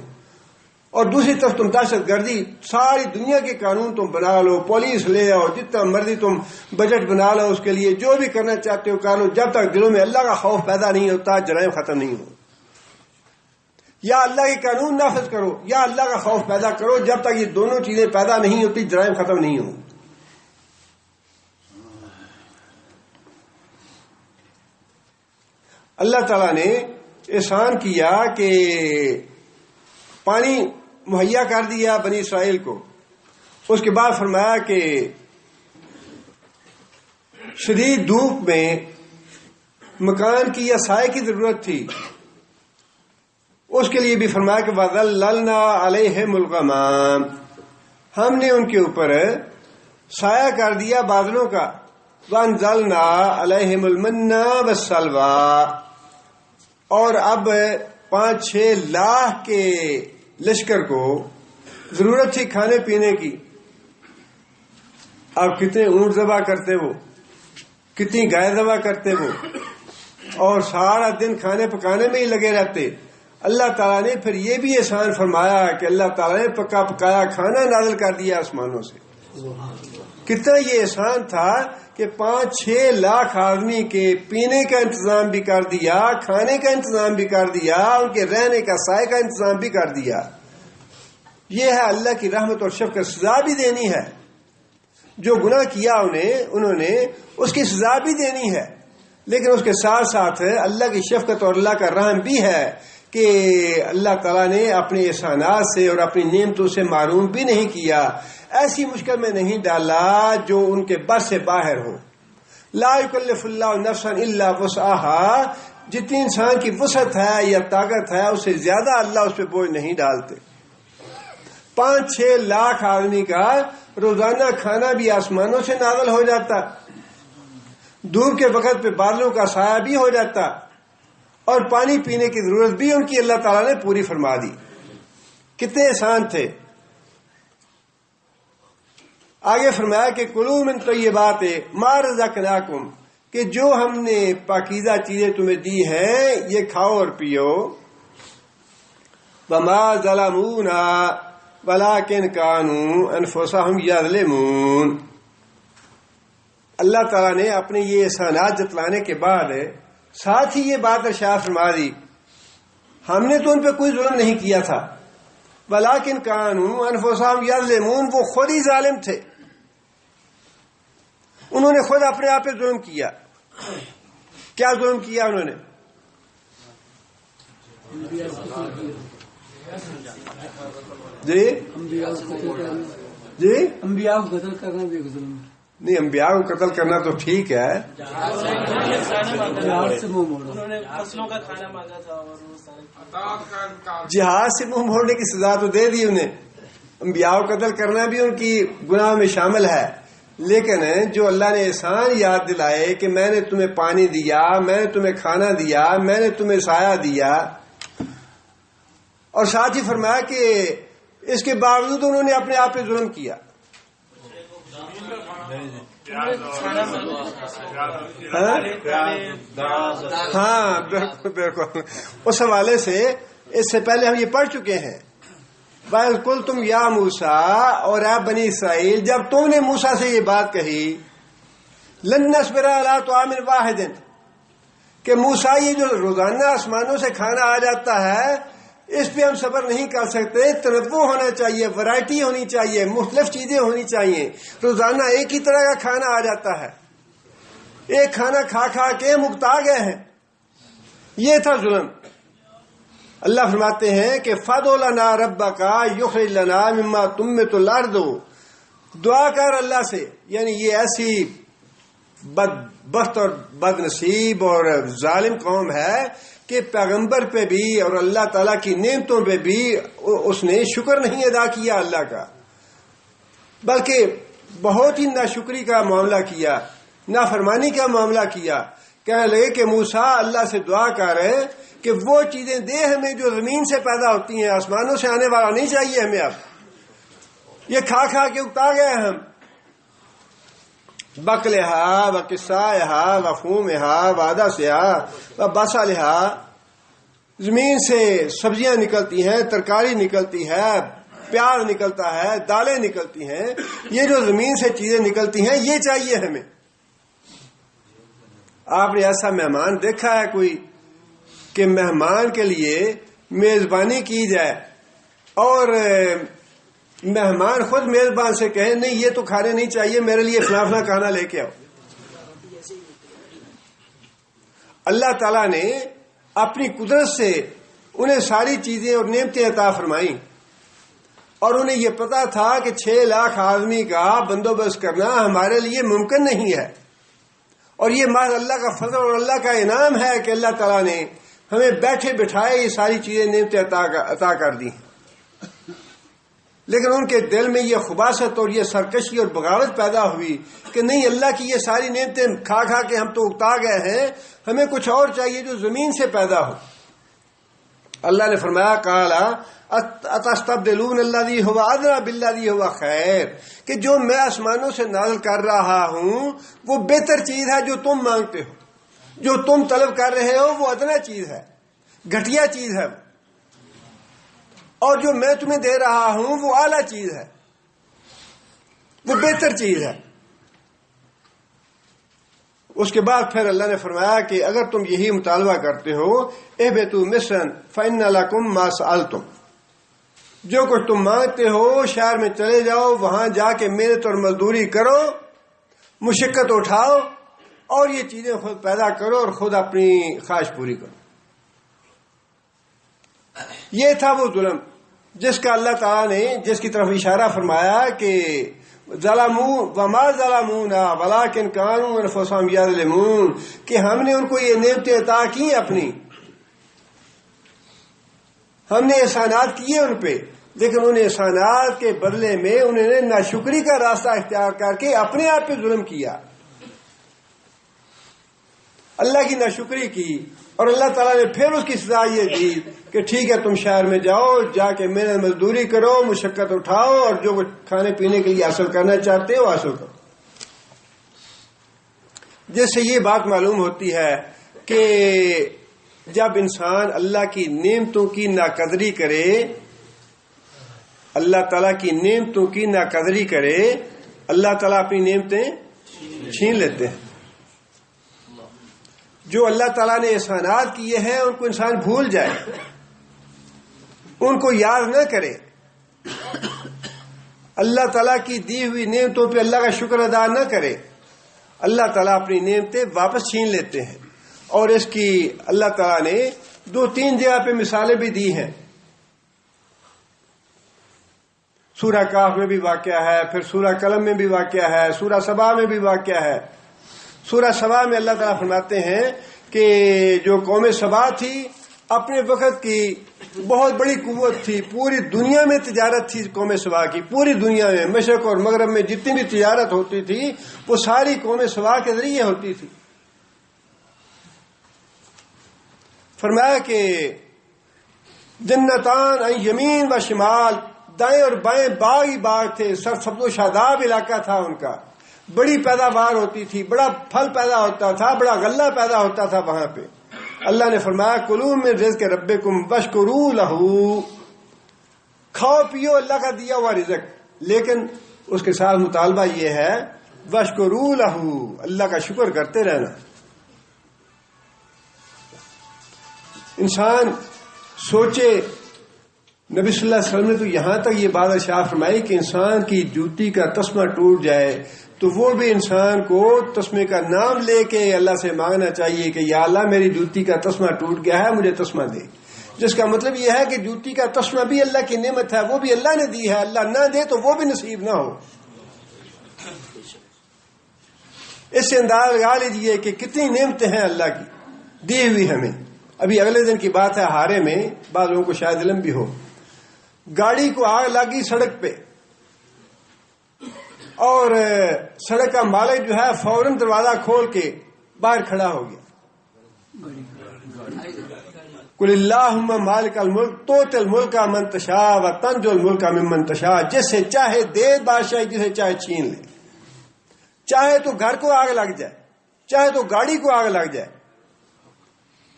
اور دوسری طرف تم دہشت گردی، ساری دنیا کے قانون تم بنا لو، پولیس لے آؤ، جتنا مرضی تم بجٹ بنا لو، اس کے لیے جو بھی کرنا چاہتے ہو کر لو، جب تک دلوں میں اللہ کا خوف پیدا نہیں ہوتا جرائم ختم نہیں ہو۔ یا اللہ کے قانون نافذ کرو یا اللہ کا خوف پیدا کرو، جب تک یہ دونوں چیزیں پیدا نہیں ہوتی جرائم ختم نہیں ہو۔ اللہ تعالیٰ نے احسان کیا کہ پانی مہیا کر دیا بنی اسرائیل کو، اس کے بعد فرمایا کہ شدید دھوپ میں مکان کی یا سائے کی ضرورت تھی، اس کے لیے بھی فرمایا کہ وَظَلَّلْنَا عَلَيْهِمُ الْغَمَامَ، ہم نے ان کے اوپر سایہ کر دیا بادلوں کا، وَأَنزَلْنَا عَلَيْهِمُ الْمَنَّ وَالسَّلْوَىٰ، اور اب 5-6 لاکھ کے لشکر کو ضرورت تھی کھانے پینے کی۔ اب کتنے اونٹ ذبح کرتے وہ، کتنی گائے ذبح کرتے وہ، اور سارا دن کھانے پکانے میں ہی لگے رہتے۔ اللہ تعالیٰ نے پھر یہ بھی احسان فرمایا کہ اللہ تعالیٰ نے پکا پکایا کھانا نازل کر دیا آسمانوں سے۔ کتنا یہ احسان تھا کہ 5-6 لاکھ آدمی کے پینے کا انتظام بھی کر دیا، کھانے کا انتظام بھی کر دیا، ان کے رہنے کا سائے کا انتظام بھی کر دیا۔ یہ ہے اللہ کی رحمت اور شفقت، سزا بھی دینی ہے۔ جو گناہ کیا انہوں نے اس کی سزا بھی دینی ہے، لیکن اس کے ساتھ ساتھ اللہ کی شفقت اور اللہ کا رحم بھی ہے کہ اللہ تعالیٰ نے اپنے احسانات سے اور اپنی نعمتوں سے محروم بھی نہیں کیا، ایسی مشکل میں نہیں ڈالا جو ان کے بس سے باہر ہو۔ لا یکلف اللہ نفسا الا وسعها، جتنی انسان کی وسعت ہے یا طاقت ہے اس سے زیادہ اللہ اس پہ بوجھ نہیں ڈالتے۔ 5-6 لاکھ آدمی کا روزانہ کھانا بھی آسمانوں سے نازل ہو جاتا، دھوپ کے وقت پہ بادلوں کا سایہ بھی ہو جاتا، اور پانی پینے کی ضرورت بھی ان کی اللہ تعالیٰ نے پوری فرما دی۔ کتنے احسان تھے۔ آگے فرمایا کہ کلوا من طیبات ما رزقناکم، کہ جو ہم نے پاکیزہ چیزیں تمہیں دی ہیں یہ کھاؤ اور پیو۔ وما ظلمونا ولکن کانوا انفسهم یظلمون، اللہ تعالیٰ نے اپنے یہ احسانات جتلانے کے بعد ساتھ ہی یہ بات ارشاد فرما دی، ہم نے تو ان پہ کوئی ظلم نہیں کیا تھا، ولکن کانوا انفسهم یظلمون، وہ خود ہی ظالم تھے، انہوں نے خود اپنے آپ پہ ظلم کیا۔ کیا ظلم کیا انہوں نے؟ جی جی انبیاء کو قتل کرنا بھی ظلم ہے. نہیں، انبیاء کو قتل کرنا تو ٹھیک ہے. جہاد سے منہ موڑا. انہوں نے فصلوں کا کھانا مانگا تھا اور وہ سارے جہاد سے منہ موڑنے کی سزا تو دے دی انہیں. انبیاء کو قتل کرنا بھی ان کی گناہ میں شامل ہے، لیکن جو اللہ نے احسان یاد دلائے کہ میں نے تمہیں پانی دیا، میں نے تمہیں کھانا دیا، میں نے تمہیں سایہ دیا، اور ساتھ ہی فرمایا کہ اس کے باوجود انہوں نے اپنے آپ پہ ظلم کیا. ہاں بالکل بالکل. اس حوالے سے اس سے پہلے ہم یہ پڑھ چکے ہیں، بَإِذْ قُلْتُمْ يَا مُوسَىٰ، اور اے بنی اسرائیل جب تم نے موسیٰ سے یہ بات کہی، لَن نَّصْبِرَ عَلَىٰ طَعَامٍ وَاحِدٍ، کہ موسیٰ یہ جو روزانہ آسمانوں سے کھانا آ جاتا ہے اس پہ ہم صبر نہیں کر سکتے. تنوع ہونا چاہیے، ورائٹی ہونی چاہیے، مختلف چیزیں ہونی چاہیے. روزانہ ایک ہی طرح کا کھانا آ جاتا ہے، ایک کھانا کھا کھا کے مکتا گئے ہیں. یہ تھا ظلم. اللہ فرماتے ہیں کہ فَادْعُ لَنَا رَبَّكَ يُخْرِجْ لَنَا مِمَّا تُنبِتُ الْأَرْضُ، دعا کر اللہ سے. یعنی یہ ایسی بدبخت اور بد نصیب اور ظالم قوم ہے کہ پیغمبر پہ بھی اور اللہ تعالیٰ کی نعمتوں پہ بھی اس نے شکر نہیں ادا کیا اللہ کا، بلکہ بہت ہی ناشکری کا معاملہ کیا، نافرمانی کا معاملہ کیا. کہنے لگے کہ موسیٰ اللہ سے دعا کر رہے کہ وہ چیزیں دے ہمیں جو زمین سے پیدا ہوتی ہیں، آسمانوں سے آنے والا نہیں چاہیے ہمیں. اب یہ کھا کھا کے اکتا گئے ہم. بقلہا و قصائہا و فومہا و عدسہا و بصلہا، زمین سے سبزیاں نکلتی ہیں، ترکاری نکلتی ہے، پیاز نکلتا ہے، دالیں نکلتی ہیں. یہ جو زمین سے چیزیں نکلتی ہیں یہ چاہیے ہمیں. آپ نے ایسا مہمان دیکھا ہے کوئی کہ مہمان کے لیے میزبانی کی جائے اور مہمان خود میزبان سے کہے نہیں یہ تو کھانے نہیں چاہیے، میرے لیے فلاں فلاں کھانا لے کے آؤ. اللہ تعالیٰ نے اپنی قدرت سے انہیں ساری چیزیں اور نعمتیں عطا فرمائیں، اور انہیں یہ پتا تھا کہ 6 لاکھ آدمی کا بندوبست کرنا ہمارے لیے ممکن نہیں ہے، اور یہ محض اللہ کا فضل اور اللہ کا انعام ہے کہ اللہ تعالیٰ نے ہمیں بیٹھے بٹھائے یہ ساری چیزیں نعمتیں عطا کر دی. لیکن ان کے دل میں یہ خباثت اور یہ سرکشی اور بغاوت پیدا ہوئی کہ نہیں، اللہ کی یہ ساری نعمتیں کھا کھا کے ہم تو اکتا گئے ہیں، ہمیں کچھ اور چاہیے جو زمین سے پیدا ہو. اللہ نے فرمایا قال اتستبدلون الذی هو ادنی بالذی هو خیر، کہ جو میں آسمانوں سے نازل کر رہا ہوں وہ بہتر چیز ہے جو تم مانگتے ہو. جو تم طلب کر رہے ہو وہ ادنا چیز ہے، گھٹیا چیز ہے، اور جو میں تمہیں دے رہا ہوں وہ اعلیٰ چیز ہے، وہ بہتر چیز ہے. اس کے بعد پھر اللہ نے فرمایا کہ اگر تم یہی مطالبہ کرتے ہو اہبطوا مصرا فإن لكم ما سألتم، جو کچھ تم مانگتے ہو شہر میں چلے جاؤ، وہاں جا کے محنت اور مزدوری کرو، مشقت اٹھاؤ، اور یہ چیزیں خود پیدا کرو اور خود اپنی خواہش پوری کرو. یہ تھا وہ ظلم جس کا اللہ تعالیٰ نے جس کی طرف اشارہ فرمایا کہ ظلموا وما ظلمونا ولکن كانوا انفسهم یظلمون، کہ ہم نے ان کو یہ نعمتیں عطا کی اپنی، ہم نے احسانات کیے ان پہ، لیکن انہیں احسانات کے بدلے میں انہوں نے ناشکری کا راستہ اختیار کر کے اپنے آپ پہ ظلم کیا، اللہ کی ناشکری کی. اور اللہ تعالیٰ نے پھر اس کی سزا یہ دی کہ ٹھیک ہے تم شہر میں جاؤ، جا کے محنت مزدوری کرو، مشقت اٹھاؤ، اور جو کچھ کھانے پینے کے لیے حاصل کرنا چاہتے ہو حاصل کرو. جس سے یہ بات معلوم ہوتی ہے کہ جب انسان اللہ کی نعمتوں کی ناقدری کرے، اللہ تعالیٰ کی نعمتوں کی ناقدری کرے، اللہ تعالیٰ اپنی نعمتیں چھین لیتے ہیں. جو اللہ تعالیٰ نے احسانات کیے ہیں ان کو انسان بھول جائے، ان کو یاد نہ کرے، اللہ تعالیٰ کی دی ہوئی نعمتوں پہ اللہ کا شکر ادا نہ کرے، اللہ تعالیٰ اپنی نعمتیں واپس چھین لیتے ہیں. اور اس کی اللہ تعالیٰ نے 2-3 جگہ پہ مثالیں بھی دی ہیں. سورہ کاف میں بھی واقعہ ہے، پھر سورہ قلم میں بھی واقعہ ہے، سورہ سبا میں بھی واقعہ ہے۔ سورہ سبا میں اللہ تعالیٰ فرماتے ہیں کہ جو قوم سبا تھی اپنے وقت کی بہت بڑی قوت تھی، پوری دنیا میں تجارت تھی قوم سبا کی، پوری دنیا میں مشرق اور مغرب میں جتنی بھی تجارت ہوتی تھی وہ ساری قوم سبا کے ذریعے ہوتی تھی۔ فرمایا کہ جنتان عن یمین و شمال، دائیں اور بائیں باغ ہی باغ تھے، سرسبز و شاداب علاقہ تھا ان کا، بڑی پیداوار ہوتی تھی، بڑا پھل پیدا ہوتا تھا، بڑا غلہ پیدا ہوتا تھا وہاں پہ۔ اللہ نے فرمایا کلوا من رزق ربکم واشکروا لہ، کھاؤ پیو اللہ کا دیا ہوا رزق، لیکن اس کے ساتھ مطالبہ یہ ہے واشکروا لہ، اللہ کا شکر کرتے رہنا۔ انسان سوچے، نبی صلی اللہ علیہ وسلم نے تو یہاں تک یہ بات ارشاد فرمائی کہ انسان کی جوتی کا تسمہ ٹوٹ جائے تو وہ بھی انسان کو تسمے کا نام لے کے اللہ سے مانگنا چاہیے کہ یا اللہ میری جوتی کا تسمہ ٹوٹ گیا ہے، مجھے تسمہ دے، جس کا مطلب یہ ہے کہ جوتی کا تسمہ بھی اللہ کی نعمت ہے، وہ بھی اللہ نے دی ہے، اللہ نہ دے تو وہ بھی نصیب نہ ہو۔ اس سے اندازہ لگا لیجیے کہ کتنی نعمتیں ہیں اللہ کی دی ہوئی ہمیں۔ ابھی اگلے دن کی بات ہے، ہارے میں بعض لوگوں کو شاید علم بھی ہو، گاڑی کو آگ لگی سڑک پہ اور سڑک کا مالک جو ہے فوراً دروازہ کھول کے باہر کھڑا ہو گیا۔ قل اللہم مالک الملک تؤتی الملک من تشاء وتنزع الملک ممن تشاء، جسے چاہے دے بادشاہی، جسے چاہے چھین لے، چاہے تو گھر کو آگ لگ جائے، چاہے تو گاڑی کو آگ لگ جائے،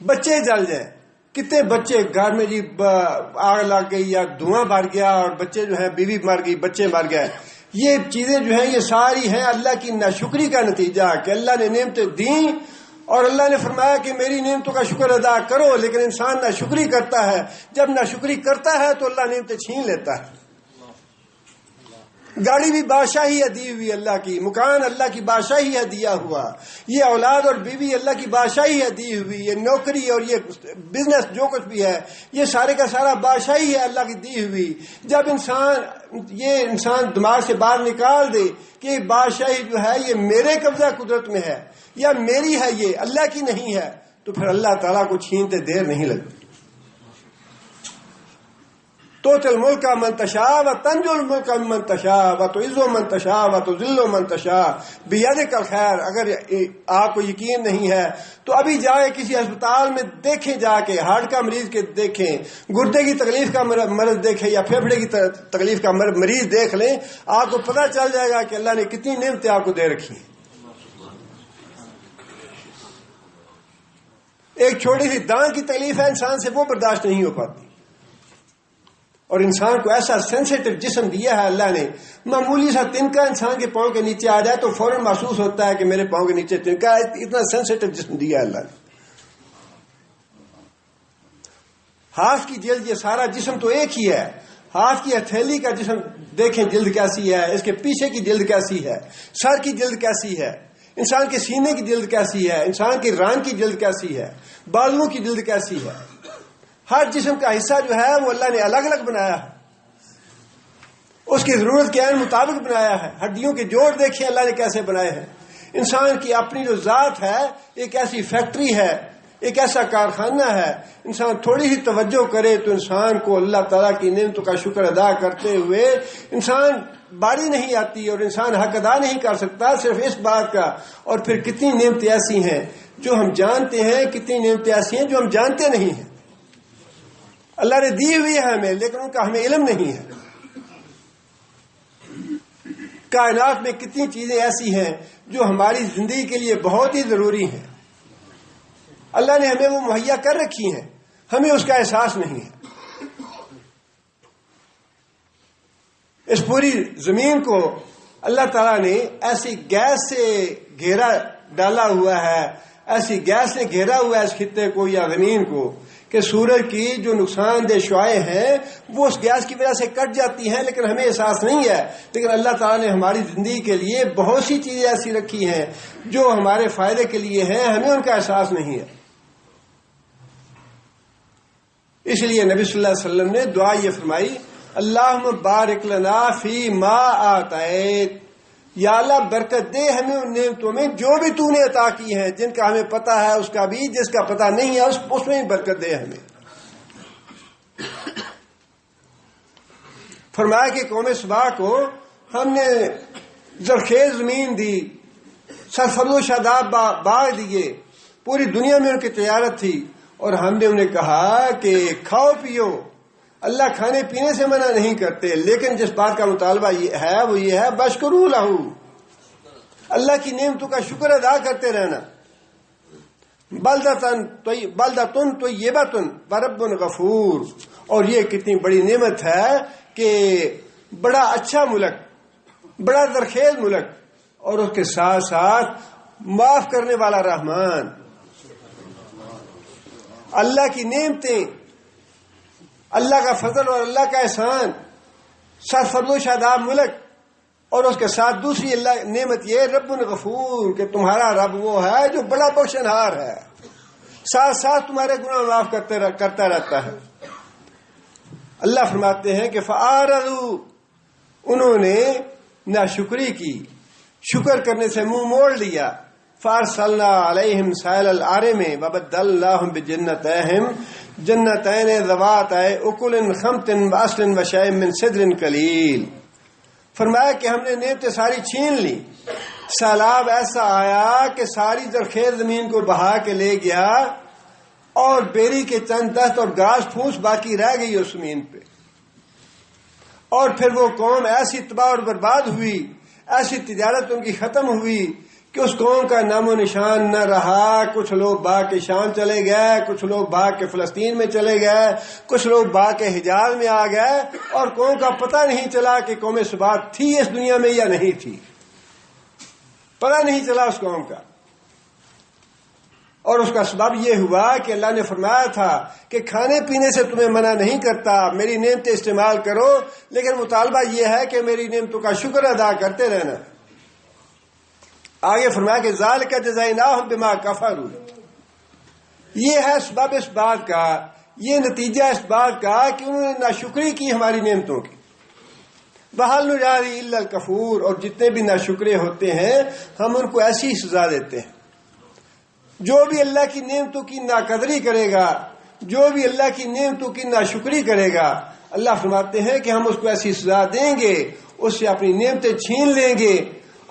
بچے جل جائیں، کتنے بچے گھر میں جی آگ لگ گئی یا دھواں بھر گیا اور بچے جو ہیں بیوی مر گئی، بچے مر گئے، یہ چیزیں جو ہیں یہ ساری ہیں اللہ کی ناشکری کا نتیجہ کہ اللہ نے نعمتیں دیں اور اللہ نے فرمایا کہ میری نعمتوں کا شکر ادا کرو، لیکن انسان ناشکری کرتا ہے، جب ناشکری کرتا ہے تو اللہ نعمتیں چھین لیتا ہے۔ گاڑی بھی بادشاہی ہے دی ہوئی اللہ کی، مکان اللہ کی بادشاہی ہے دیا ہوا، یہ اولاد اور بیوی اللہ کی بادشاہی ہے دی ہوئی، یہ نوکری اور یہ بزنس جو کچھ بھی ہے یہ سارے کا سارا بادشاہی ہے اللہ کی دی ہوئی۔ جب انسان دماغ سے باہر نکال دے کہ یہ بادشاہی جو ہے یہ میرے قبضہ قدرت میں ہے یا میری ہے، یہ اللہ کی نہیں ہے، تو پھر اللہ تعالیٰ کو چھینتے دیر نہیں لگتی۔ تؤتی الملک من تشاء وتنزع الملک ممن تشاء وتعز من تشاء وتذل من تشاء بیدک الخیر۔ اگر آپ کو یقین نہیں ہے تو ابھی جائے کسی ہسپتال میں دیکھیں، جا کے ہارٹ کا مریض کے دیکھیں، گردے کی تکلیف کا مرض دیکھیں یا پھیپھڑے کی تکلیف کا مریض دیکھ لیں، آپ کو پتہ چل جائے گا کہ اللہ نے کتنی نعمتیں آپ کو دے رکھی ہیں۔ ایک چھوٹی سی دان کی تکلیف ہے انسان سے، وہ برداشت نہیں ہو پاتی، اور انسان کو ایسا سینسیٹیو جسم دیا ہے اللہ نے، معمولی سا تنکا انسان کے پاؤں کے نیچے آ جائے تو فوراً محسوس ہوتا ہے کہ میرے پاؤں کے نیچے تنکا ہے، اتنا سینسیٹیو جسم دیا ہے اللہ نے۔ ہاتھ کی جلد، یہ سارا جسم تو ایک ہی ہے، ہاتھ کی ہتھیلی کا جسم دیکھیں جلد کیسی ہے، اس کے پیچھے کی جلد کیسی ہے، سر کی جلد کیسی ہے، انسان کے سینے کی جلد کیسی ہے، انسان کی ران کی جلد کیسی ہے، بالوں کی جلد کیسی ہے۔ ہر جسم کا حصہ جو ہے وہ اللہ نے الگ الگ بنایا ہے، اس کی ضرورت کے عین مطابق بنایا ہے۔ ہڈیوں کے جوڑ دیکھیں اللہ نے کیسے بنائے ہیں۔ انسان کی اپنی جو ذات ہے ایک ایسی فیکٹری ہے، ایک ایسا کارخانہ ہے، انسان تھوڑی سی توجہ کرے تو انسان کو اللہ تعالیٰ کی نعمتوں کا شکر ادا کرتے ہوئے انسان باری نہیں آتی اور انسان حق ادا نہیں کر سکتا صرف اس بات کا۔ اور پھر کتنی نعمتیں ایسی ہیں جو ہم جانتے ہیں، کتنی نعمتیں ایسی ہیں جو ہم جانتے نہیں ہیں، اللہ نے دی ہوئی ہے ہمیں لیکن ان کا ہمیں علم نہیں ہے۔ کائنات میں کتنی چیزیں ایسی ہیں جو ہماری زندگی کے لیے بہت ہی ضروری ہیں، اللہ نے ہمیں وہ مہیا کر رکھی ہیں، ہمیں اس کا احساس نہیں ہے۔ اس پوری زمین کو اللہ تعالیٰ نے ایسی گیس سے گھیرا ڈالا ہوا ہے، ایسی گیس نے گھیرا ہوا ہے اس خطے کو یا زمین کو کہ سورج کی جو نقصان دہ شعاعیں ہیں وہ اس گیس کی وجہ سے کٹ جاتی ہیں، لیکن ہمیں احساس نہیں ہے۔ لیکن اللہ تعالیٰ نے ہماری زندگی کے لیے بہت سی چیزیں ایسی رکھی ہیں جو ہمارے فائدے کے لیے ہیں، ہمیں ان کا احساس نہیں ہے۔ اس لیے نبی صلی اللہ علیہ وسلم نے دعا یہ فرمائی اللہم بارک لنا فی ما آتیت، یا اللہ برکت دے ہمیں ان نعمتوں میں جو بھی تو نے عطا کی ہیں، جن کا ہمیں پتہ ہے اس کا بھی، جس کا پتہ نہیں ہے اس میں بھی برکت دے ہمیں۔ فرمایا کہ قوم سبا کو ہم نے زرخیز زمین دی، سرفراز و شاداب باغ دیے، پوری دنیا میں ان کی تجارت تھی، اور ہم نے انہیں کہا کہ کھاؤ پیو۔ اللہ کھانے پینے سے منع نہیں کرتے، لیکن جس بات کا مطالبہ یہ ہے وہ یہ ہے بشکروا لہو، اللہ کی نعمتوں کا شکر ادا کرتے رہنا۔ بلدتن طیبۃ ورب غفور، اور یہ کتنی بڑی نعمت ہے کہ بڑا اچھا ملک، بڑا زرخیز ملک، اور اس کے ساتھ ساتھ معاف کرنے والا رحمان۔ اللہ کی نعمتیں، اللہ کا فضل اور اللہ کا احسان، سرفراز و شاداب ملک، اور اس کے ساتھ دوسری اللہ نعمت یہ رب غفور، کہ تمہارا رب وہ ہے جو بڑا بخشنہار ہے، ساتھ ساتھ تمہارے گناہ معاف کرتا رہتا ہے۔ اللہ فرماتے ہیں کہ فَأَعْرَضُوا، انہوں نے ناشکری کی، شکر کرنے سے منہ موڑ لیا۔ فَأَرْسَلْنَا عَلَيْهِمْ سَائِلَ الْعَارِمِ وَبَدَّلْنَاهُمْ بِجَنَّتَيْهِمْ جَنَّتَيْنِ ذَوَاتَيْ أُكُلٍ خَمْطٍ وَأَصْلٍ وَشَيْءٍ مِّن سِدْرٍ قَلِيلٍ۔ فرمایا کہ ہم نے نعمتیں ساری چھین لی، سیلاب ایسا آیا کہ ساری زرخیز زمین کو بہا کے لے گیا، اور بیری کے چند دست اور گھاس پھوس باقی رہ گئی اس زمین پہ، اور پھر وہ قوم ایسی تباہ اور برباد ہوئی، ایسی تجارت ان کی ختم ہوئی کہ اس قوم کا نام و نشان نہ رہا۔ کچھ لوگ بھاگ کے شام چلے گئے، کچھ لوگ بھاگ کے فلسطین میں چلے گئے، کچھ لوگ بھاگ کے حجاز میں آ گئے، اور قوم کا پتہ نہیں چلا کہ قوم سبا تھی اس دنیا میں یا نہیں تھی، پتہ نہیں چلا اس قوم کا۔ اور اس کا سبب یہ ہوا کہ اللہ نے فرمایا تھا کہ کھانے پینے سے تمہیں منع نہیں کرتا، میری نعمتیں استعمال کرو، لیکن مطالبہ یہ ہے کہ میری نعمتوں کا شکر ادا کرتے رہنا۔ آگے فرمایا کہ ذالک جزایناہم بما کفروا، یہ ہے سبب اس بات کا، یہ نتیجہ اس بات کا کہ انہوں نے ناشکری کی ہماری نعمتوں کی۔ بہل نجازی الا الکفور، اور جتنے بھی ناشکرے ہوتے ہیں ہم ان کو ایسی سزا دیتے ہیں۔ جو بھی اللہ کی نعمتوں کی ناقدری کرے گا، جو بھی اللہ کی نعمتوں کی ناشکری کرے گا، اللہ فرماتے ہیں کہ ہم اس کو ایسی سزا دیں گے، اس سے اپنی نعمتیں چھین لیں گے،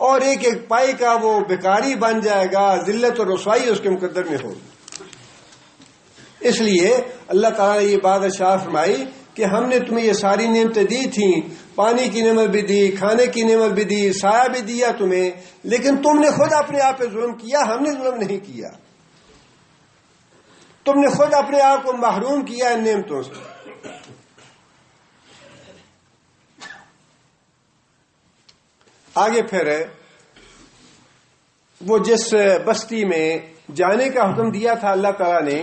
اور ایک ایک پائی کا وہ بیکاری بن جائے گا، ذلت اور رسوائی اس کے مقدر میں ہوگی۔ اس لیے اللہ تعالیٰ نے یہ بات ارشاد فرمائی کہ ہم نے تمہیں یہ ساری نعمتیں دی تھیں، پانی کی نعمت بھی دی، کھانے کی نعمت بھی دی، سایہ بھی دیا تمہیں، لیکن تم نے خود اپنے آپ پہ ظلم کیا، ہم نے ظلم نہیں کیا۔ تم نے خود اپنے آپ کو محروم کیا ان نعمتوں سے۔ آگے پھر وہ جس بستی میں جانے کا حکم دیا تھا اللہ تعالیٰ نے،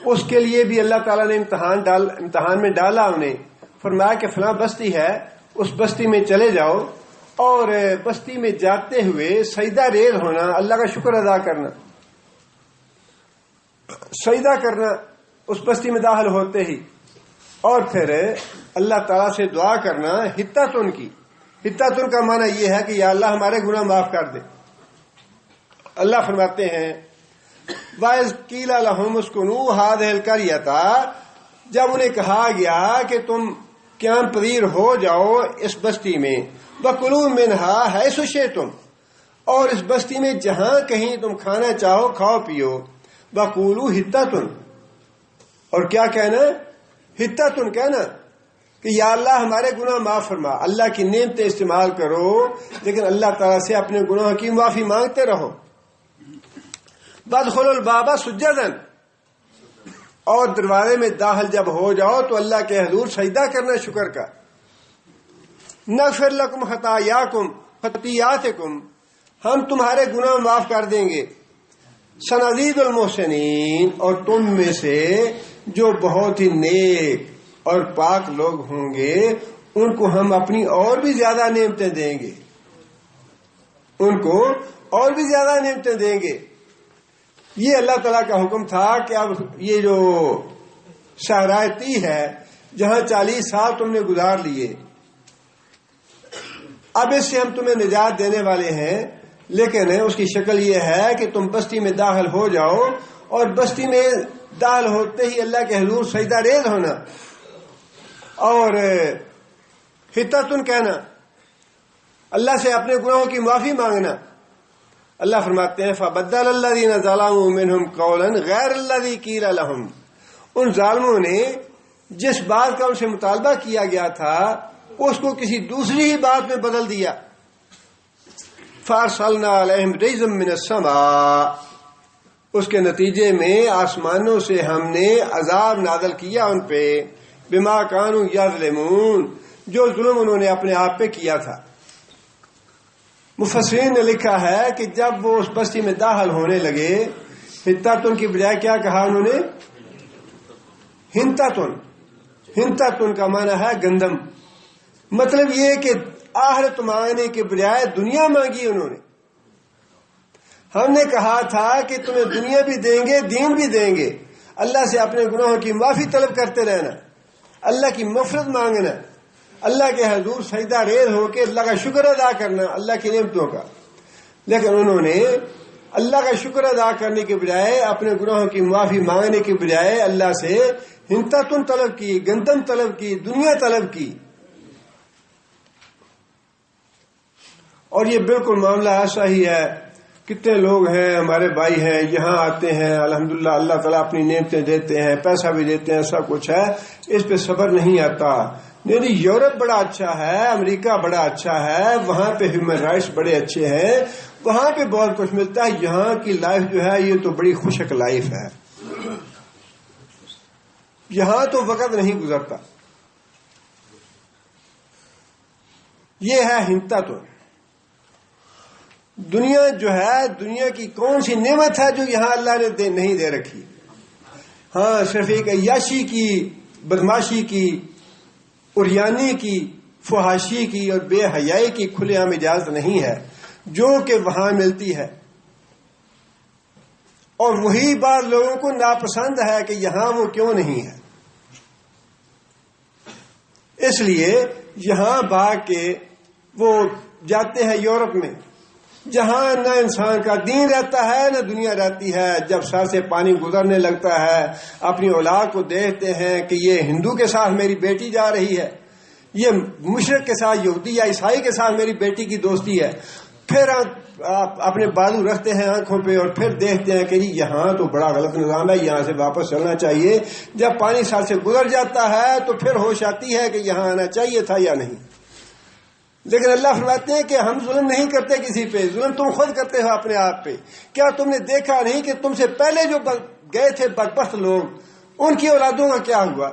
اس کے لیے بھی اللہ تعالیٰ نے امتحان میں ڈالا انہیں۔ فرمایا کہ فلاں بستی ہے، اس بستی میں چلے جاؤ، اور بستی میں جاتے ہوئے سجدہ ریز ہونا، اللہ کا شکر ادا کرنا، سجدہ کرنا اس بستی میں داخل ہوتے ہی، اور پھر اللہ تعالیٰ سے دعا کرنا حتتن کی۔ حتتن کا معنی یہ ہے کہ یا اللہ ہمارے گناہ معاف کر دے۔ اللہ فرماتے ہیں وَإِذْ قِيلَ لَهُمُ اسْكُنُوا هَٰذِهِ الْقَرْيَةَ، جب انہیں کہا گیا کہ تم قیام پذیر ہو جاؤ اس بستی میں، وَكُلُوا مِنْهَا حَيْثُ شِئْتُمْ، اور اس بستی میں جہاں کہیں تم کھانا چاہو کھاؤ پیو، وَقُولُوا حِتَّةٌ، اور کیا کہنا؟ حِتَّةٌ کہنا کہ یا اللہ ہمارے گناہ معاف فرما۔ اللہ کی نعمتیں استعمال کرو، لیکن اللہ تعالیٰ سے اپنے گناہوں کی معافی مانگتے رہو۔ وَادْخُلُوا الْبَابَ سُجَّدًا، اور دروازے میں داخل جب ہو جاؤ تو اللہ کے حضور سجدہ کرنا شکر کا۔ نغفر لکم خطایاکم خطیاتکم، ہم تمہارے گناہ معاف کر دیں گے۔ سنزید المحسنین، اور تم میں سے جو بہت ہی نیک اور پاک لوگ ہوں گے ان کو ہم اپنی اور بھی زیادہ نعمتیں دیں گے، ان کو اور بھی زیادہ نعمتیں دیں گے۔ یہ اللہ تعالیٰ کا حکم تھا کہ اب یہ جو صحرائے طی ہے، جہاں 40 سال تم نے گزار لیے، اب اس سے ہم تمہیں نجات دینے والے ہیں، لیکن اس کی شکل یہ ہے کہ تم بستی میں داخل ہو جاؤ، اور بستی میں داخل ہوتے ہی اللہ کے حضور سجدہ ریز ہونا اور حطتن کہنا، اللہ سے اپنے گناہوں کی معافی مانگنا۔ اللہ فرماتے ہیں فَبَدَّلَ الَّذِينَ ظَلَمُوا مِنْهُمْ قَوْلًا غَيْرَ الَّذِي قِيلَ لَهُمْ، ان ظالموں نے جس بات کا ان سے مطالبہ کیا گیا تھا اس کو کسی دوسری ہی بات میں بدل دیا۔ فَأَرْسَلْنَا عَلَيْهِمْ رِجْزًا مِّنَ السَّمَاءِ، اس کے نتیجے میں آسمانوں سے ہم نے عذاب نازل کیا ان پہ، بِمَا كَانُوا يَظْلِمُونَ، جو ظلم انہوں نے اپنے آپ پہ کیا تھا۔ مفسرین نے لکھا ہے کہ جب وہ اس بستی میں داخل ہونے لگے، حطتن کی بجائے کیا کہا انہوں نے؟ ہنتتن۔ ہنتتن کا معنی ہے گندم، مطلب یہ کہ آخرت مانگنے کے بجائے دنیا مانگی انہوں نے۔ ہم نے کہا تھا کہ تمہیں دنیا بھی دیں گے، دین بھی دیں گے، اللہ سے اپنے گناہوں کی معافی طلب کرتے رہنا، اللہ کی مغفرت مانگنا، اللہ کے حضور سجدہ ریز ہو کے اللہ کا شکر ادا کرنا اللہ کی نعمتوں کا، لیکن انہوں نے اللہ کا شکر ادا کرنے کے بجائے، اپنے گناہوں کی معافی مانگنے کے بجائے اللہ سے ہنتتن طلب کی، گندم طلب کی، دنیا طلب کی۔ اور یہ بالکل معاملہ ایسا ہی ہے، کتنے لوگ ہیں ہمارے بھائی ہیں یہاں آتے ہیں، الحمدللہ اللہ تعالیٰ اپنی نعمتیں دیتے ہیں، پیسہ بھی دیتے ہیں، سب کچھ ہے، اس پہ صبر نہیں آتا۔ نہیں، یورپ بڑا اچھا ہے، امریکہ بڑا اچھا ہے، وہاں پہ ہیومن رائٹس بڑے اچھے ہیں، وہاں پہ بہت کچھ ملتا ہے، یہاں کی لائف جو ہے یہ تو بڑی خوشک لائف ہے، یہاں تو وقت نہیں گزرتا۔ یہ ہے ہنتتن۔ دنیا جو ہے، دنیا کی کون سی نعمت ہے جو یہاں اللہ نے نہیں دے رکھی؟ ہاں، صرف ایک عیاشی کی، بدماشی کی، اریانی کی، فحاشی کی اور بے حیائی کی کھلے عام اجازت نہیں ہے جو کہ وہاں ملتی ہے، اور وہی بات لوگوں کو ناپسند ہے کہ یہاں وہ کیوں نہیں ہے۔ اس لیے یہاں بھاگ کے وہ جاتے ہیں یورپ میں، جہاں نہ انسان کا دین رہتا ہے نہ دنیا رہتی ہے۔ جب سر سے پانی گزرنے لگتا ہے، اپنی اولاد کو دیکھتے ہیں کہ یہ ہندو کے ساتھ میری بیٹی جا رہی ہے، یہ مشرق کے ساتھ، یہودی یا عیسائی کے ساتھ میری بیٹی کی دوستی ہے، پھر آپ اپنے بازو رکھتے ہیں آنکھوں پہ اور پھر دیکھتے ہیں کہ جی یہاں تو بڑا غلط نظام ہے، یہاں سے واپس چلنا چاہیے۔ جب پانی سر سے گزر جاتا ہے تو پھر ہوش آتی ہے کہ یہاں آنا چاہیے تھا یا نہیں۔ لیکن اللہ فرماتے ہیں کہ ہم ظلم نہیں کرتے کسی پہ، ظلم تم خود کرتے ہو اپنے آپ پہ۔ کیا تم نے دیکھا نہیں کہ تم سے پہلے جو گئے تھے بدبخت لوگ، ان کی اولادوں کا کیا ہوا؟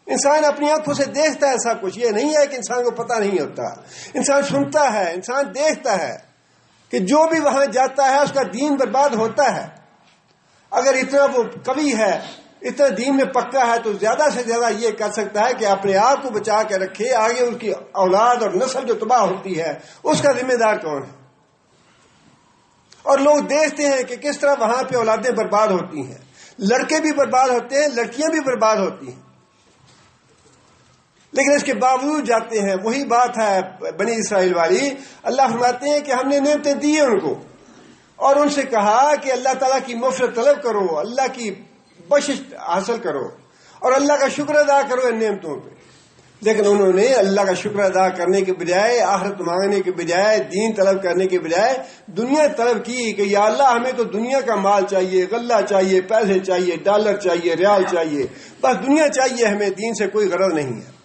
انسان اپنی آنکھوں سے دیکھتا ہے سب کچھ، یہ نہیں ہے کہ انسان کو پتہ نہیں ہوتا۔ انسان سنتا ہے، انسان دیکھتا ہے کہ جو بھی وہاں جاتا ہے اس کا دین برباد ہوتا ہے۔ اگر اتنا وہ قوی ہے، اتنا دین میں پکا ہے تو زیادہ سے زیادہ یہ کر سکتا ہے کہ اپنے آپ کو بچا کے رکھے، آگے اس کی اولاد اور نسل جو تباہ ہوتی ہے اس کا ذمہ دار کون ہے؟ اور لوگ دیکھتے ہیں کہ کس طرح وہاں پہ اولادیں برباد ہوتی ہیں، لڑکے بھی برباد ہوتے ہیں، لڑکیاں بھی برباد ہوتی ہیں، لیکن اس کے باوجود جاتے ہیں۔ وہی بات ہے بنی اسرائیل والی، اللہ فرماتے ہیں کہ ہم نے نعمتیں دی ہیں ان کو، اور ان سے کہا کہ اللہ تعالیٰ کی مغفرت طلب کرو، اللہ کی بخشش حاصل کرو اور اللہ کا شکر ادا کرو ان نعمتوں پہ۔ لیکن انہوں نے اللہ کا شکر ادا کرنے کے بجائے، آخرت مانگنے کے بجائے، دین طلب کرنے کے بجائے دنیا طلب کی کہ یا اللہ ہمیں تو دنیا کا مال چاہیے، غلہ چاہیے، پیسے چاہیے، ڈالر چاہیے، ریال چاہیے، بس دنیا چاہیے، ہمیں دین سے کوئی غرض نہیں ہے۔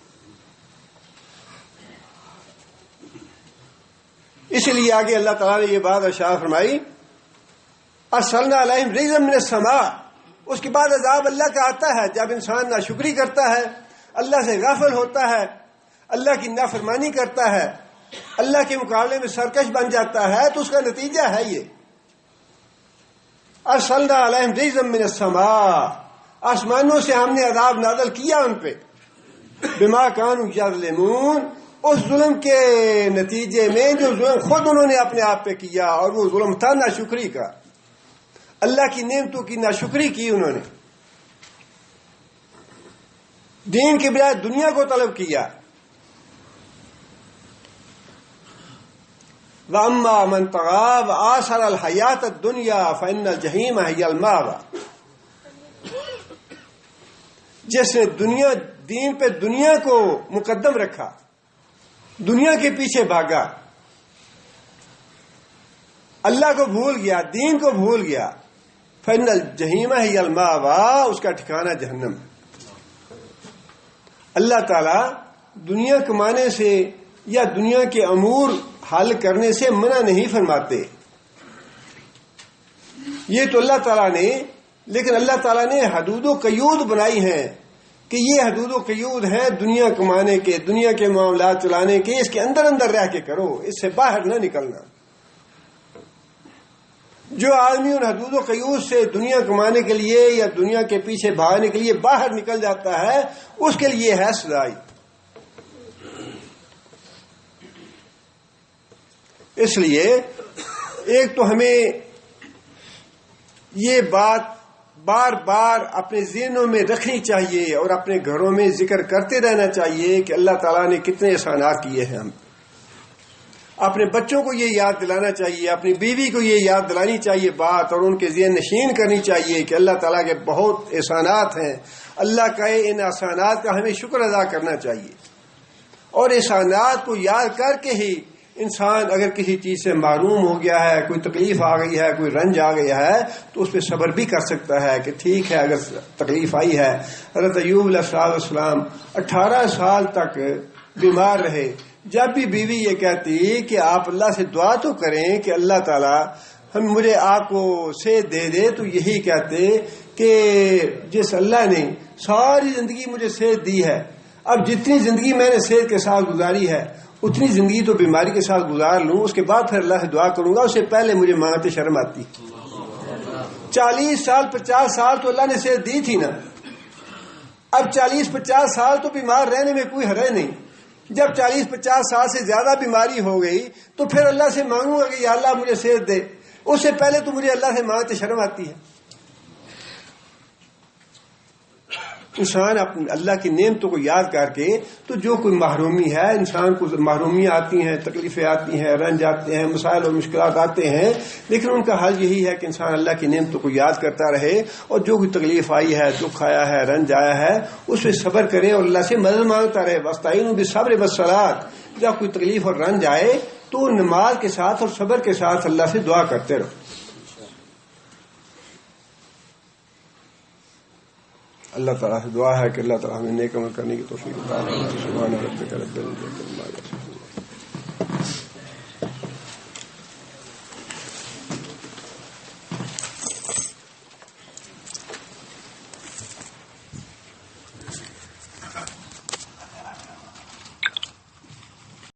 اس لیے آگے اللہ تعالیٰ نے یہ بات ارشاد فرمائی، ارسلنا علیہم رجزا من السماء۔ اس کے بعد عذاب اللہ کا آتا ہے جب انسان ناشکری کرتا ہے، اللہ سے غافل ہوتا ہے، اللہ کی نافرمانی کرتا ہے، اللہ کے مقابلے میں سرکش بن جاتا ہے، تو اس کا نتیجہ ہے یہ ارسلنا علیہم رجزا من السماء، آسمانوں سے ہم نے عذاب نازل کیا ان پہ، بما كانوا یظلمون، اس ظلم کے نتیجے میں جو ظلم خود انہوں نے اپنے آپ پہ کیا، اور وہ ظلم تھا ناشکری کا، اللہ کی نعمتوں کی ناشکری کی انہوں نے۔ دین کی بجائے دنیا کو طلب کیا. وَأَمَّا مَنْ طَغَىٰ وَآثَرَ الْحَيَاةَ الدُّنْيَا فَإِنَّ الْجَحِيمَ هِيَ الْمَأْوَىٰ. جس نے دین پہ دنیا کو مقدم رکھا، دنیا کے پیچھے بھاگا، اللہ کو بھول گیا، دین کو بھول گیا، فَإِنَّ الْجَحِيمَ هِيَ الْمَأْوَىٰ، اس کا ٹھکانہ جہنم. اللہ تعالی دنیا کمانے سے یا دنیا کے امور حل کرنے سے منع نہیں فرماتے. یہ تو اللہ تعالیٰ نے، لیکن اللہ تعالیٰ نے حدود و قیود بنائی ہیں کہ یہ حدود و قیود ہیں دنیا کمانے کے، دنیا کے معاملات چلانے کے، اس کے اندر اندر رہ کے کرو، اس سے باہر نہ نکلنا. جو آدمی ان حدود و قیود سے دنیا کمانے کے لیے یا دنیا کے پیچھے بھاگنے کے لیے باہر نکل جاتا ہے، اس کے لیے ہے سزائی. اس لیے ایک تو ہمیں یہ بات بار بار اپنے ذہنوں میں رکھنی چاہیے اور اپنے گھروں میں ذکر کرتے رہنا چاہیے کہ اللہ تعالیٰ نے کتنے احسانات کیے ہیں. ہم اپنے بچوں کو یہ یاد دلانا چاہیے، اپنی بیوی کو یہ یاد دلانی چاہیے بات، اور ان کے ذہن نشین کرنی چاہیے کہ اللہ تعالیٰ کے بہت احسانات ہیں. اللہ کا ان احسانات کا ہمیں شکر ادا کرنا چاہیے، اور احسانات کو یاد کر کے ہی انسان اگر کسی چیز سے محروم ہو گیا ہے، کوئی تکلیف آ گئی ہے، کوئی رنج آ گیا ہے، تو اس پہ صبر بھی کر سکتا ہے کہ ٹھیک ہے اگر تکلیف آئی ہے. حضرت ایوب علیہ السلام 18 سال تک بیمار رہے. جب بھی بیوی یہ کہتی کہ آپ اللہ سے دعا تو کریں کہ اللہ تعالیٰ مجھے آپ کو صحت دے دے، تو یہی کہتے کہ جس اللہ نے ساری زندگی مجھے صحت دی ہے، اب جتنی زندگی میں نے صحت کے ساتھ گزاری ہے اتنی زندگی تو بیماری کے ساتھ گزار لوں، اس کے بعد پھر اللہ سے دعا کروں گا. اس سے پہلے مجھے مانگتے شرم آتی. 40 سال 50 سال تو اللہ نے صحت دی تھی نا، اب 40-50 سال تو بیمار رہنے میں کوئی حرج نہیں. جب 40-50 سال سے زیادہ بیماری ہو گئی تو پھر اللہ سے مانگوں گا کہ یا اللہ مجھے صحت دے. اس سے پہلے تو مجھے اللہ سے مانگتے شرم آتی ہے. انسان اللہ کی نعمتوں کو یاد کر کے، تو جو کوئی محرومی ہے، انسان کو محرومیاں آتی ہیں، تکلیفیں آتی ہیں، رنج آتے ہیں، مسائل اور مشکلات آتے ہیں، لیکن ان کا حل یہی ہے کہ انسان اللہ کی نعمتوں کو یاد کرتا رہے، اور جو کوئی تکلیف آئی ہے، دکھ آیا ہے، رنج آیا ہے، اس پہ صبر کرے اور اللہ سے مدد مانگتا رہے. وَاسْتَعِینُوا بِالصَّبْرِ وَالصَّلَاةِ. جب کوئی تکلیف اور رنج آئے تو نماز کے ساتھ اور صبر کے ساتھ اللہ سے دعا کرتے رہو. اللہ تعالیٰ سے دعا ہے کہ اللہ تعالیٰ ہمیں نیک عمل کرنے کی توفیق عطا فرمائے. سبحان ربک رب العزت عما یصفون.